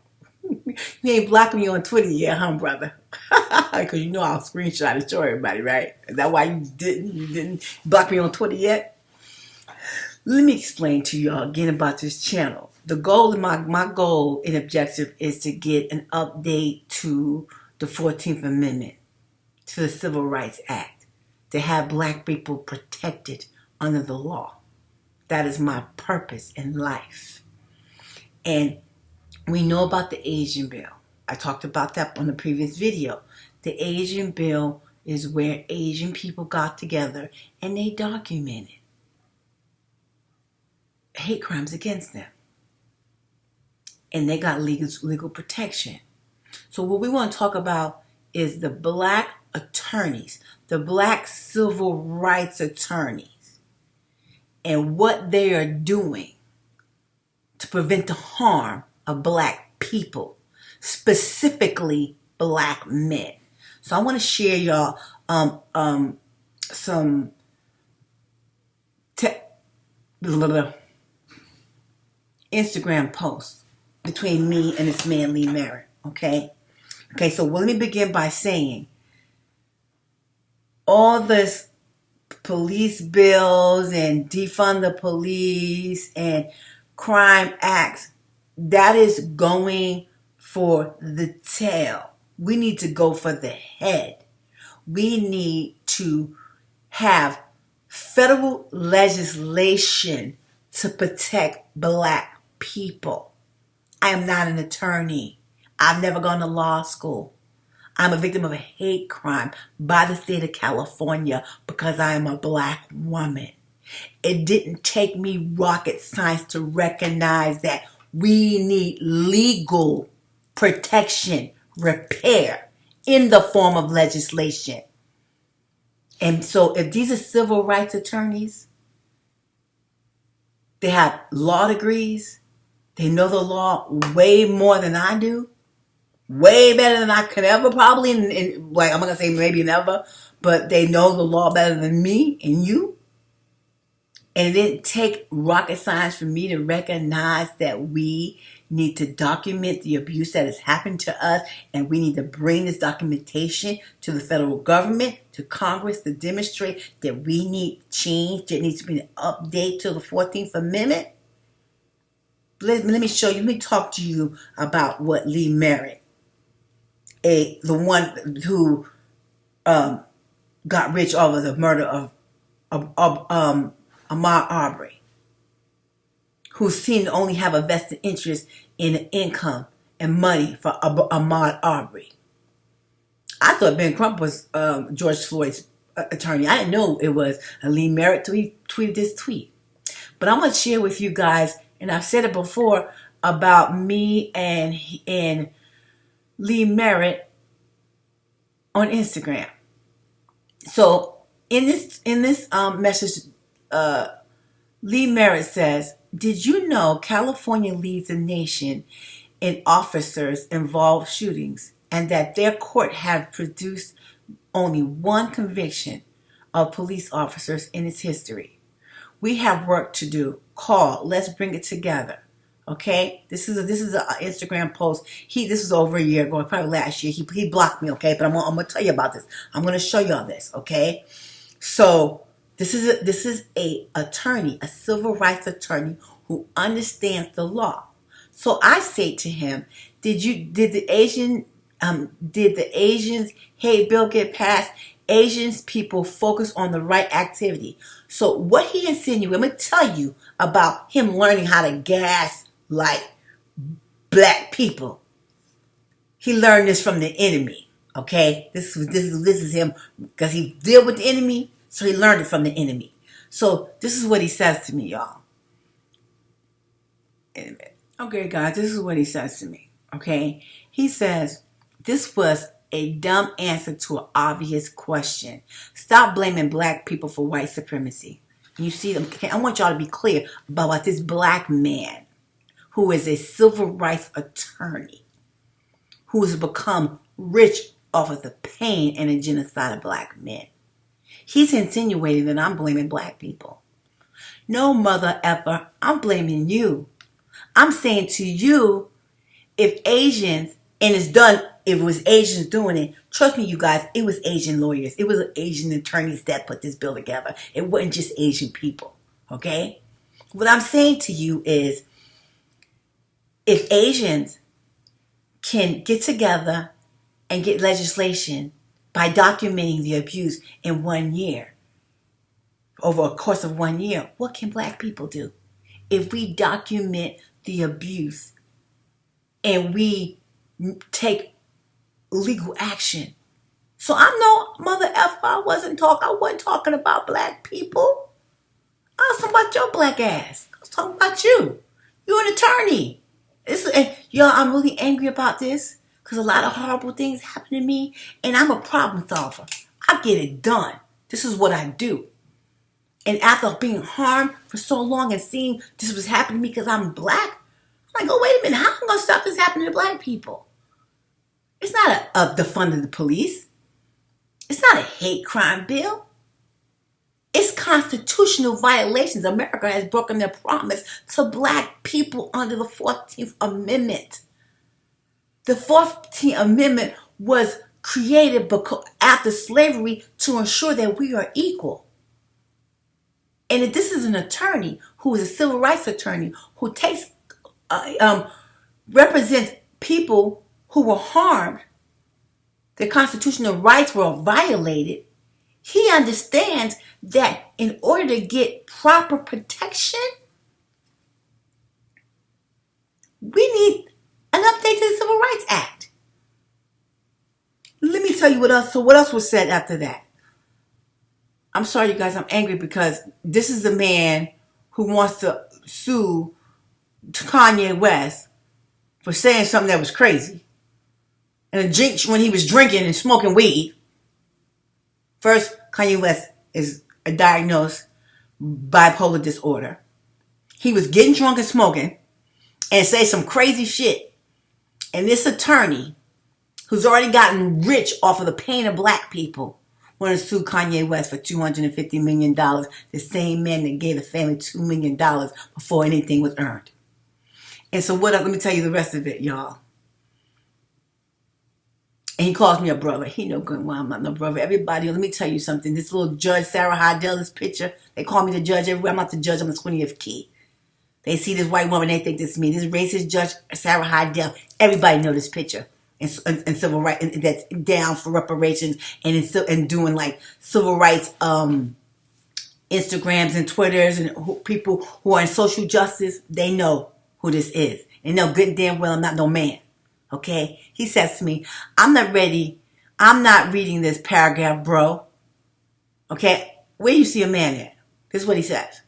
You ain't blocking me on Twitter yet, huh, brother? Because you know I'll screenshot and show everybody, right? Is that why you didn't block me on Twitter yet? Let me explain to y'all again about this channel. The goal, my goal and objective is to get an update to the 14th Amendment to the Civil Rights Act, to have black people protected under the law. That is my purpose in life. And we know about the Asian bill. I talked about that on the previous video. The Asian bill is where Asian people got together and they documented hate crimes against them. And they got legal protection. So what we want to talk about is the black attorneys, the black civil rights attorneys, and what they are doing to prevent the harm of black people, specifically black men. So I want to share y'all some Instagram posts between me and this man Lee Merritt. Okay, so let me begin by saying all this police bills and defund the police and crime acts, that is going for the tail. We need to go for the head. We need to have federal legislation to protect black people. I am not an attorney. I've never gone to law school. I'm a victim of a hate crime by the state of California because I am a black woman. It didn't take me rocket science to recognize that we need legal protection, repair in the form of legislation. And so if these are civil rights attorneys, they have law degrees, they know the law way more than I do, way better than I could ever probably, like I'm going to say maybe never, but they know the law better than me and you. And it didn't take rocket science for me to recognize that we need to document the abuse that has happened to us, and we need to bring this documentation to the federal government, to Congress, to demonstrate that we need change. There needs to be an update to the 14th Amendment. Let me show you, let me talk to you about what Lee Merritt, the one who got rich over the murder of Ahmaud Arbery, who seemed to only have a vested interest in income and money for Ahmaud Arbery. I thought Ben Crump was George Floyd's attorney. I didn't know it was Lee Merritt till he tweeted this tweet. But I'm going to share with you guys, and I've said it before, about me and Lee Merritt on Instagram. So in this message, Lee Merritt says, "Did you know California leads the nation in officers involved shootings, and that their court have produced only one conviction of police officers in its history? We have work to do. Call. Let's bring it together." Okay, this is an Instagram post. This was over a year ago, probably last year. He blocked me. Okay, but I'm gonna tell you about this. I'm gonna show y'all this. Okay, so this is a attorney, a civil rights attorney who understands the law. So I say to him, did the Asians hate bill get passed? Asians people focus on the right activity. So what he insinuated, I'm gonna tell you about him learning how to gaslight black people. He learned this from the enemy. Okay, this is him because he dealt with the enemy, so he learned it from the enemy. So this is what he says to me, y'all. Okay, guys, this is what he says to me. Okay, he says, "This was a dumb answer to an obvious question. Stop blaming black people for white supremacy." You see, I want y'all to be clear about this black man who is a civil rights attorney who has become rich off of the pain and the genocide of black men. He's insinuating that I'm blaming black people. No, mother effer, I'm blaming you. I'm saying to you, if Asians, and it's done, if it was Asians doing it, trust me, you guys, it was Asian lawyers. It was Asian attorneys that put this bill together. It wasn't just Asian people, okay? What I'm saying to you is, if Asians can get together and get legislation by documenting the abuse in 1 year, over a course of 1 year, what can black people do? If we document the abuse and we take legal action. So I know, mother effer, I wasn't talking about black people. I was talking about your black ass. I was talking about you. You're an attorney. Y'all, I'm really angry about this because a lot of horrible things happen to me, and I'm a problem solver. I get it done. This is what I do. And after being harmed for so long and seeing this was happening to me because I'm black, I'm like, oh, wait a minute, how am I going to stop this happening to black people? It's not a defunding the police. It's not a hate crime bill. It's constitutional violations. America has broken their promise to black people under the 14th Amendment. The 14th Amendment was created after slavery to ensure that we are equal. And if this is an attorney who is a civil rights attorney who represents people who were harmed, their constitutional rights were violated, he understands that in order to get proper protection, tell you what else. So what else was said after that? I'm sorry, you guys. I'm angry because this is the man who wants to sue Kanye West for saying something that was crazy. And when he was drinking and smoking weed. First, Kanye West is a diagnosed bipolar disorder. He was getting drunk and smoking and say some crazy shit. And this attorney, who's already gotten rich off of the pain of black people, wanted to sue Kanye West for $250 million, the same man that gave the family $2 million before anything was earned. And so let me tell you the rest of it, y'all. And he calls me a brother. He know good well I'm not no brother. Everybody, let me tell you something. This little judge, Sarah Heidel, this picture, they call me the judge everywhere. I'm not the judge, I'm the 20th key. They see this white woman, they think this is me. This racist judge, Sarah Heidel. Everybody know this picture. And civil rights, and that's down for reparations and doing like civil rights Instagrams and Twitters and people who are in social justice, they know who this is. And know good and damn well I'm not no man. Okay? He says to me, I'm not ready. I'm not reading this paragraph, bro. Okay? Where do you see a man at? This is what he says.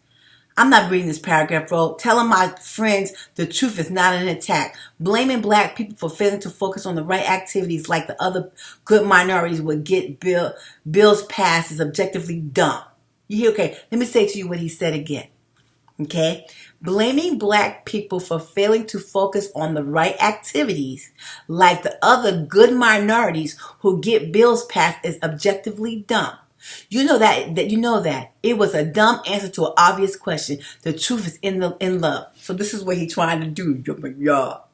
I'm not reading this paragraph, bro. Telling my friends the truth is not an attack. Blaming black people for failing to focus on the right activities like the other good minorities would get bills passed is objectively dumb. You hear? Okay, let me say to you what he said again. Okay? Blaming black people for failing to focus on the right activities like the other good minorities who get bills passed is objectively dumb. You know that it was a dumb answer to an obvious question. The truth is in love. So this is what he's trying to do, y'all.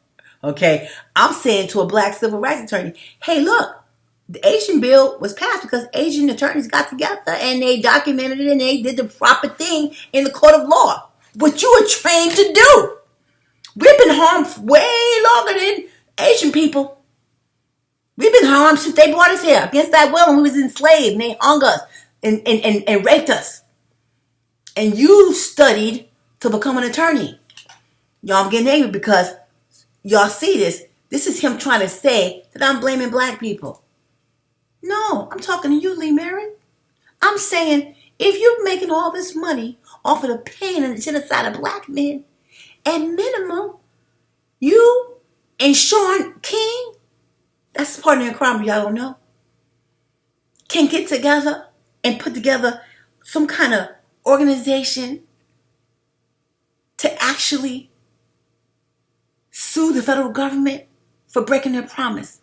Okay, I'm saying to a black civil rights attorney, hey, look, the Asian bill was passed because Asian attorneys got together and they documented it and they did the proper thing in the court of law. What you were trained to do. We've been harmed way longer than Asian people. We've been harmed since they brought us here against that will when we was enslaved and they hung us and raped us. And you studied to become an attorney. Y'all, I'm getting angry because y'all see this. This is him trying to say that I'm blaming black people. No, I'm talking to you, Lee Merritt. I'm saying if you're making all this money off of the pain and the genocide of black men, at minimum, you and Sean King, that's partner in crime, y'all don't know, can get together and put together some kind of organization to actually sue the federal government for breaking their promise.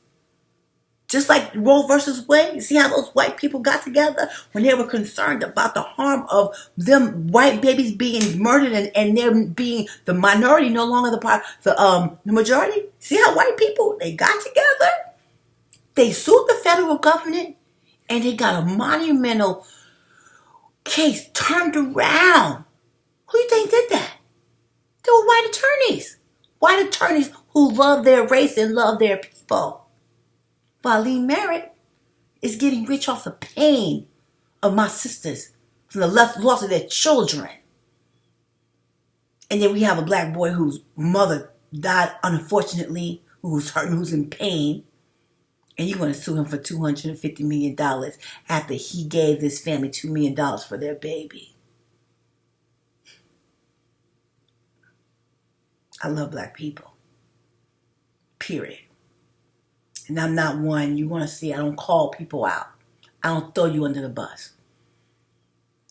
Just like Roe versus Wade. You see how those white people got together when they were concerned about the harm of them white babies being murdered and them being the minority, no longer the majority. See how white people, they got together. They sued the federal government and they got a monumental case turned around. Who do you think did that? They were white attorneys. White attorneys who love their race and love their people. While Lee Merritt is getting rich off the pain of my sisters from the loss of their children. And then we have a black boy whose mother died unfortunately, who's hurting, who's in pain. And you want to sue him for $250 million after he gave this family $2 million for their baby. I love black people. Period. And I'm not one you want to see. I don't call people out. I don't throw you under the bus.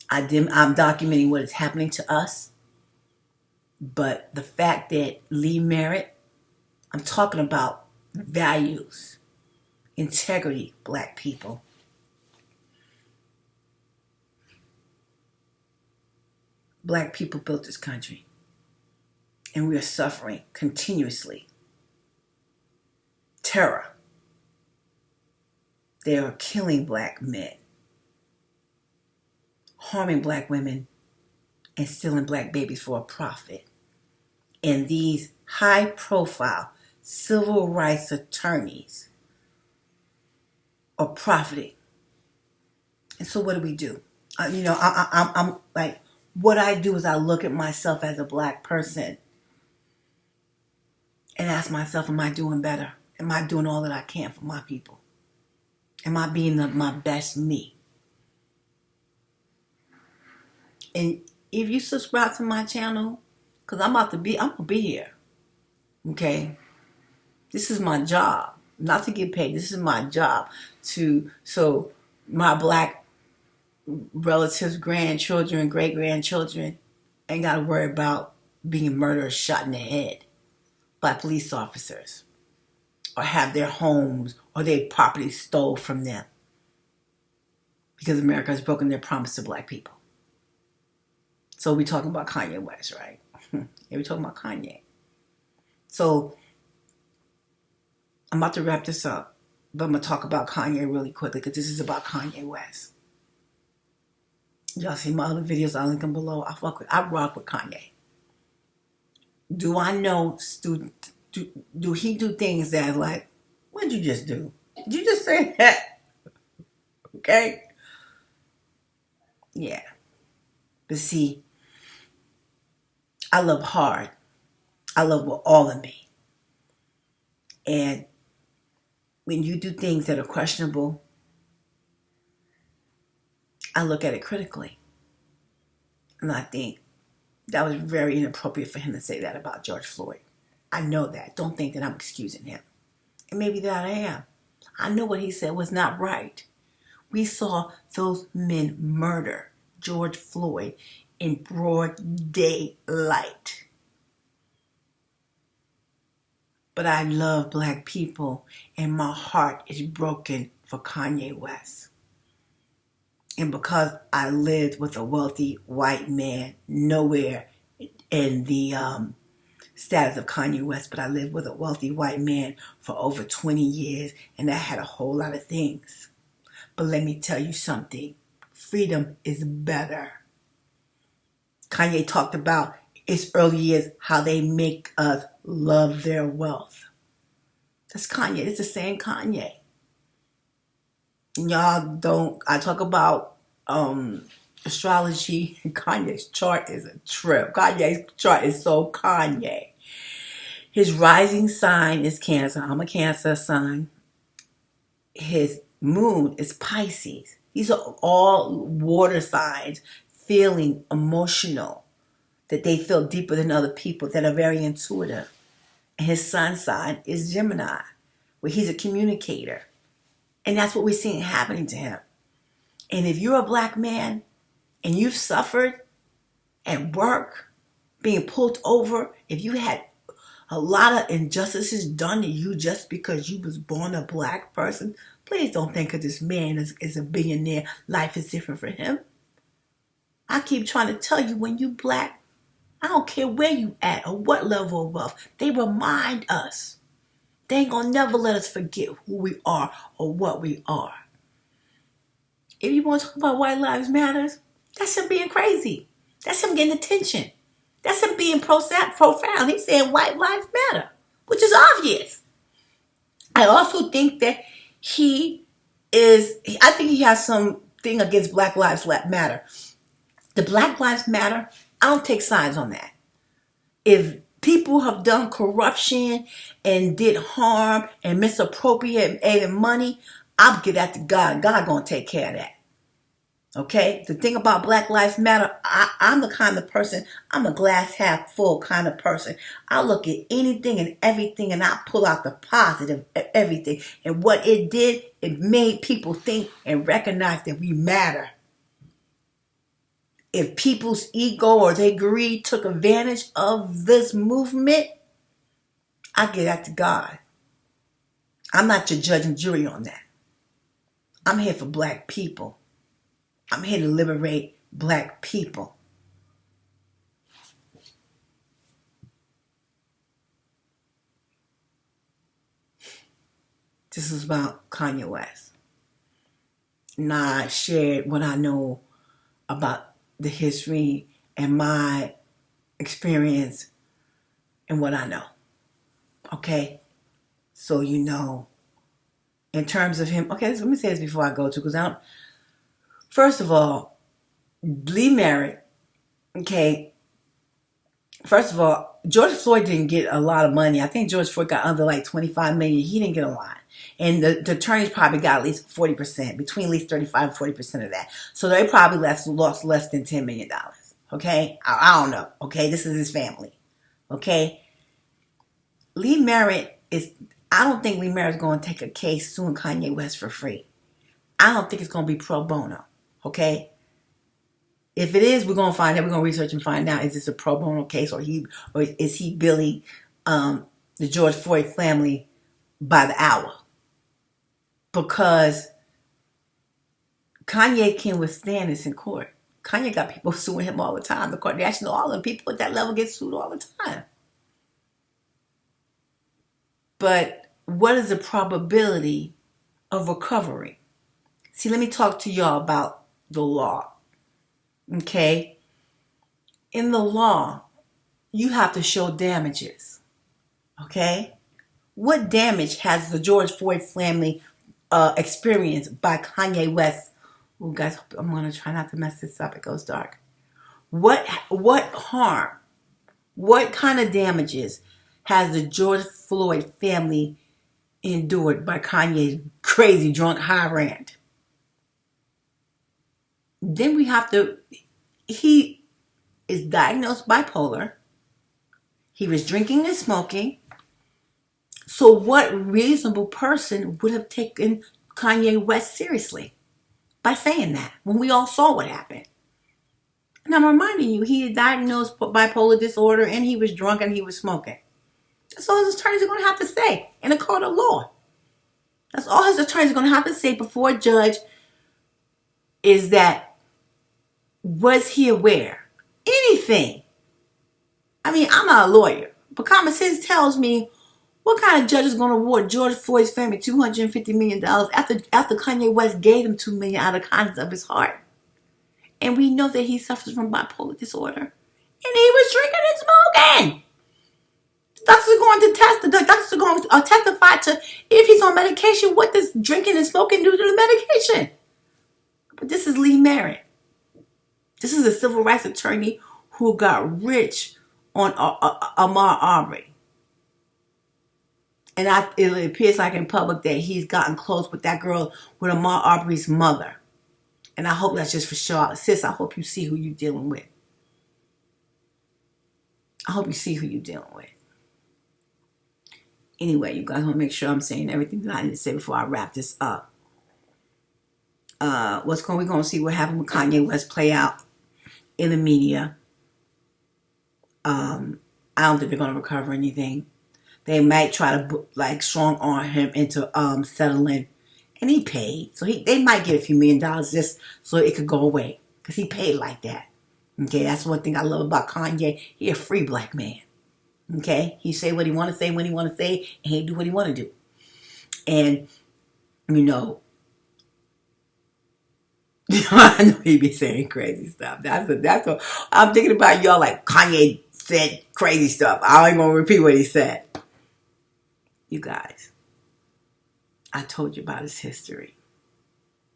I'm documenting what is happening to us. But the fact that Lee Merritt, I'm talking about values, integrity, black people. Black people built this country. And we are suffering continuously. Terror. They are killing black men, harming black women, and stealing black babies for a profit. And these high-profile civil rights attorneys are profiting. And so what do we do? I'm like, what I do is I look at myself as a black person and ask myself, am I doing better? Am I doing all that I can for my people? Am I being my best me? And if you subscribe to my channel, because I'm going to be here. Okay? This is my job. Not to get paid. This is my job. So my black relatives, grandchildren, great-grandchildren ain't got to worry about being murdered or shot in the head by police officers, or have their homes or their property stole from them because America has broken their promise to black people. So we talking about Kanye West, right? Yeah, we talking about Kanye. So I'm about to wrap this up, but I'm going to talk about Kanye really quickly because this is about Kanye West. Y'all see my other videos, I'll link them below. I rock with Kanye. Do I know, do he do things that like, what'd you just do? Did you just say that? Okay? Yeah. But see, I love hard. I love with all of me. And when you do things that are questionable, I look at it critically. And I think that was very inappropriate for him to say that about George Floyd. I know that. Don't think that I'm excusing him. And maybe that I am. I know what he said was not right. We saw those men murder George Floyd in broad daylight. But I love black people, and my heart is broken for Kanye West. And because I lived with a wealthy white man, nowhere in the status of Kanye West, but I lived with a wealthy white man for over 20 years, and I had a whole lot of things. But let me tell you something. Freedom is better. Kanye talked about his early years, how they make us love their wealth. That's Kanye. It's the same Kanye. Y'all don't, I talk about astrology. Kanye's chart is a trip. Kanye's chart is so Kanye. His rising sign is Cancer. I'm a Cancer sign. His moon is Pisces. These are all water signs, feeling emotional, that they feel deeper than other people, that are very intuitive. And his sun sign is Gemini, where he's a communicator. And that's what we're seeing happening to him. And if you're a black man and you've suffered at work, being pulled over, if you had a lot of injustices done to you just because you was born a black person, please don't think that this man is a billionaire, life is different for him. I keep trying to tell you, when you black, I don't care where you at or what level of wealth, they remind us. They ain't gonna never let us forget who we are or what we are. If you want to talk about White Lives Matters, that's him being crazy. That's him getting attention. That's him being profound. He's saying White Lives Matter, which is obvious. I also think that I think he has something against Black Lives Matter. The Black Lives Matter, I don't take sides on that. If people have done corruption and did harm and misappropriated money, I'll give that to God. God gonna take care of that. Okay? The thing about Black Lives Matter, I'm the kind of person, I'm a glass half full kind of person. I look at anything and everything and I pull out the positive of everything. And what it did, it made people think and recognize that we matter. If people's ego or their greed took advantage of this movement, I give that to God. I'm not your judge and jury on that. I'm here for black people. I'm here to liberate black people. This is about Kanye West. And I shared what I know about the history and my experience and what I know. Okay? So you know, in terms of him, okay, so let me say this before I go to, because I don't, first of all, Merritt, okay, First of all, George Floyd didn't get a lot of money. I think George Floyd got under like 25 million. He didn't get a lot. And the attorneys probably got at least 40%, between at least 35 and 40% of that. So they probably lost less than $10 million. Okay? I don't know. Okay? This is his family. Okay? Lee Merritt I don't think Lee Merritt is going to take a case suing Kanye West for free. I don't think it's going to be pro bono. Okay? If it is, we're going to find out. We're going to research and find out, is this a pro bono case, or is he billing the George Floyd family by the hour? Because Kanye can withstand this in court. Kanye got people suing him all the time. The Kardashian, all the people at that level get sued all the time. But what is the probability of recovery? See, let me talk to y'all about the law. Okay? In the law, you have to show damages. Okay? What damage has the George Floyd family experienced by Kanye West? Oh, guys, I'm going to try not to mess this up. It goes dark. What harm, what kind of damages has the George Floyd family endured by Kanye's crazy drunk high rant? Then we have to, he is diagnosed bipolar. He was drinking and smoking. So what reasonable person would have taken Kanye West seriously by saying that when we all saw what happened? And I'm reminding you, he is diagnosed with bipolar disorder, and he was drunk and he was smoking. That's all his attorneys are going to have to say in a court of law. That's all his attorneys are going to have to say before a judge, is that, was he aware? Anything. I mean, I'm not a lawyer, but common sense tells me, what kind of judge is going to award George Floyd's family $250 million after Kanye West gave him $2 million out of the kindness of his heart? And we know that he suffers from bipolar disorder. And he was drinking and smoking. Doctors are going to testify to, if he's on medication, what does drinking and smoking do to the medication? But this is Lee Merritt. This is a civil rights attorney who got rich on Ahmaud Arbery. And it appears like in public that he's gotten close with that girl, with Ahmaud Arbery's mother. And I hope that's just for sure. Sis, I hope you see who you're dealing with. I hope you see who you're dealing with. Anyway, you guys want to make sure I'm saying everything that I need to say before I wrap this up. We're going to see what happened with Kanye West play out in the media. I don't think they're going to recover anything. They might try to strong arm him into settling, and he paid, so they might get a few $1 million just so it could go away, because he paid like that. Okay, that's one thing I love about Kanye. He a free black man. Okay, he say what he want to say when he want to say, and he do what he want to do. And you know, I know he be saying crazy stuff. That's what I'm thinking about. Y'all like, Kanye said crazy stuff. I ain't gonna repeat what he said. You guys, I told you about his history.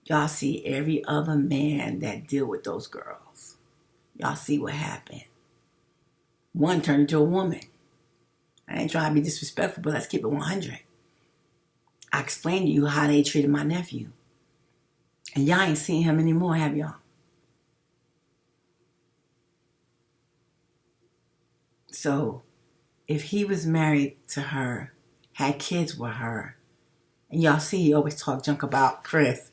Y'all see every other man that deal with those girls. Y'all see what happened. One turned into a woman. I ain't trying to be disrespectful, but let's keep it 100. I explained to you how they treated my nephew. And y'all ain't seen him anymore, have y'all? So, if he was married to her, had kids with her, and y'all see he always talk junk about Chris.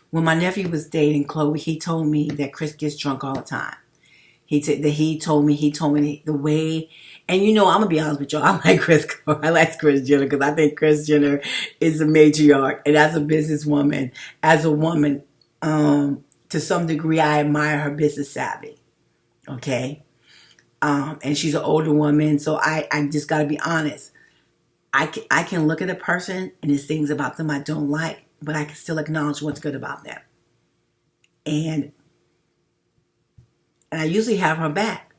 When my nephew was dating Chloe, he told me that Chris gets drunk all the time. He told me the way, and you know, I'm gonna be honest with y'all, I like Chris Jenner, because I think Chris Jenner is a matriarch, and as a businesswoman, as a woman, to some degree, I admire her business savvy. Okay, and she's an older woman, so I just gotta be honest. I can look at a person and there's things about them I don't like, but I can still acknowledge what's good about them. And I usually have her back.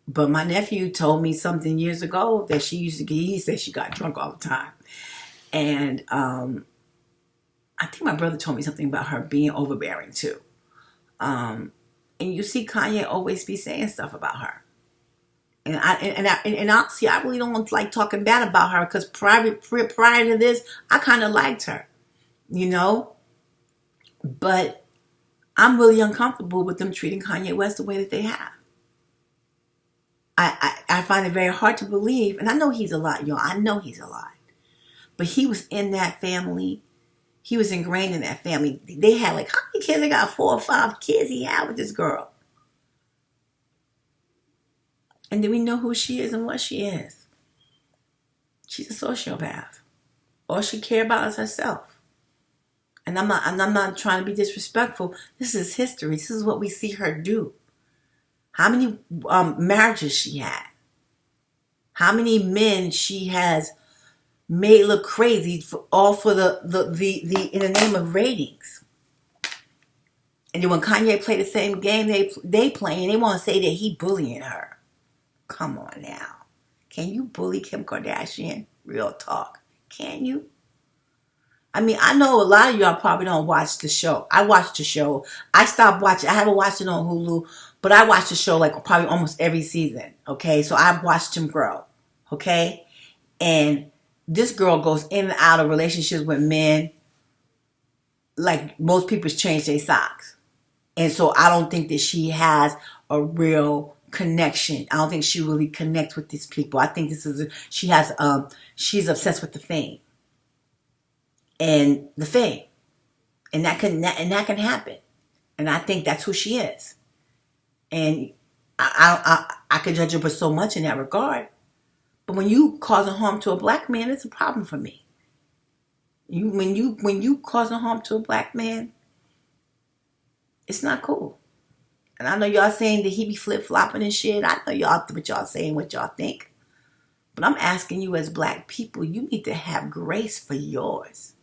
But my nephew told me something years ago that he said she got drunk all the time. And I think my brother told me something about her being overbearing too. And you see Kanye always be saying stuff about her. And honestly, I really don't like talking bad about her because prior to this, I kind of liked her, you know. But I'm really uncomfortable with them treating Kanye West the way that they have. I find it very hard to believe, and I know he's a lot, y'all. I know he's a lot, but he was in that family. He was ingrained in that family. They had like how many kids? They got 4 or 5 kids he had with this girl. And do we know who she is and what she is? She's a sociopath. All she cares about is herself. And I'm not trying to be disrespectful. This is history. This is what we see her do. How many marriages she had? How many men she has made look crazy all for the in the name of ratings? And then when Kanye played the same game they play, and they want to say that he bullying her. Come on now. Can you bully Kim Kardashian? Real talk. Can you? I mean, I know a lot of y'all probably don't watch the show. I watched the show. I stopped watching. I haven't watched it on Hulu, but I watched the show like probably almost every season. Okay, so I've watched him grow. Okay, and this girl goes in and out of relationships with men like most people change their socks. And so I don't think that she has a real connection. I don't think she really connects with these people. I think she's obsessed with the fame. And the fame. And that can happen. And I think that's who she is. And I could judge her for so much in that regard. But when you causing harm to a black man, it's a problem for me. When you causing harm to a black man, it's not cool. And I know y'all saying that he be flip-flopping and shit. I know y'all saying what y'all think. But I'm asking you as black people, you need to have grace for yours.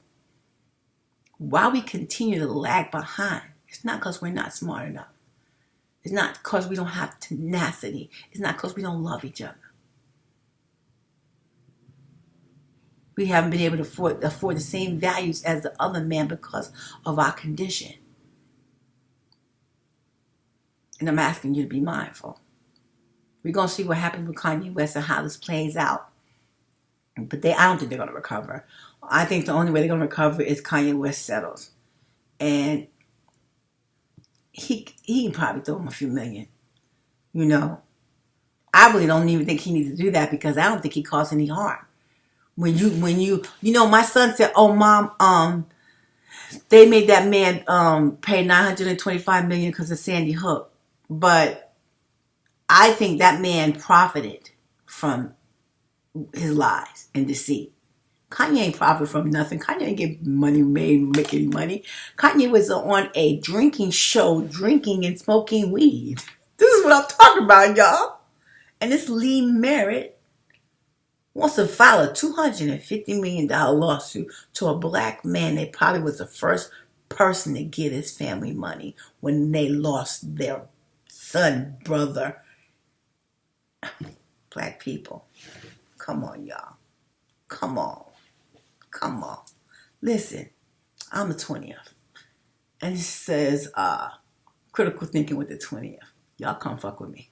Why we continue to lag behind, it's not because we're not smart enough. It's not because we don't have tenacity. It's not because we don't love each other. We haven't been able to afford the same values as the other man because of our condition. And I'm asking you to be mindful. We're going to see what happens with Kanye West and how this plays out. But I don't think they're going to recover. I think the only way they're going to recover is Kanye West settles. And he can probably throw him a few million. You know. I really don't even think he needs to do that because I don't think he caused any harm. When you my son said, "Oh, Mom, they made that man pay $925 million because of Sandy Hook." But I think that man profited from his lies and deceit. Kanye ain't profited from nothing. Kanye ain't get money making money. Kanye was on a drinking show, drinking and smoking weed. This is what I'm talking about, y'all. And this Lee Merritt wants to file a $250 million lawsuit to a black man that probably was the first person to get his family money when they lost their son, brother. Black people. Come on, y'all. Come on. Listen, I'm the 20th. And it says critical thinking with the 20th. Y'all come fuck with me.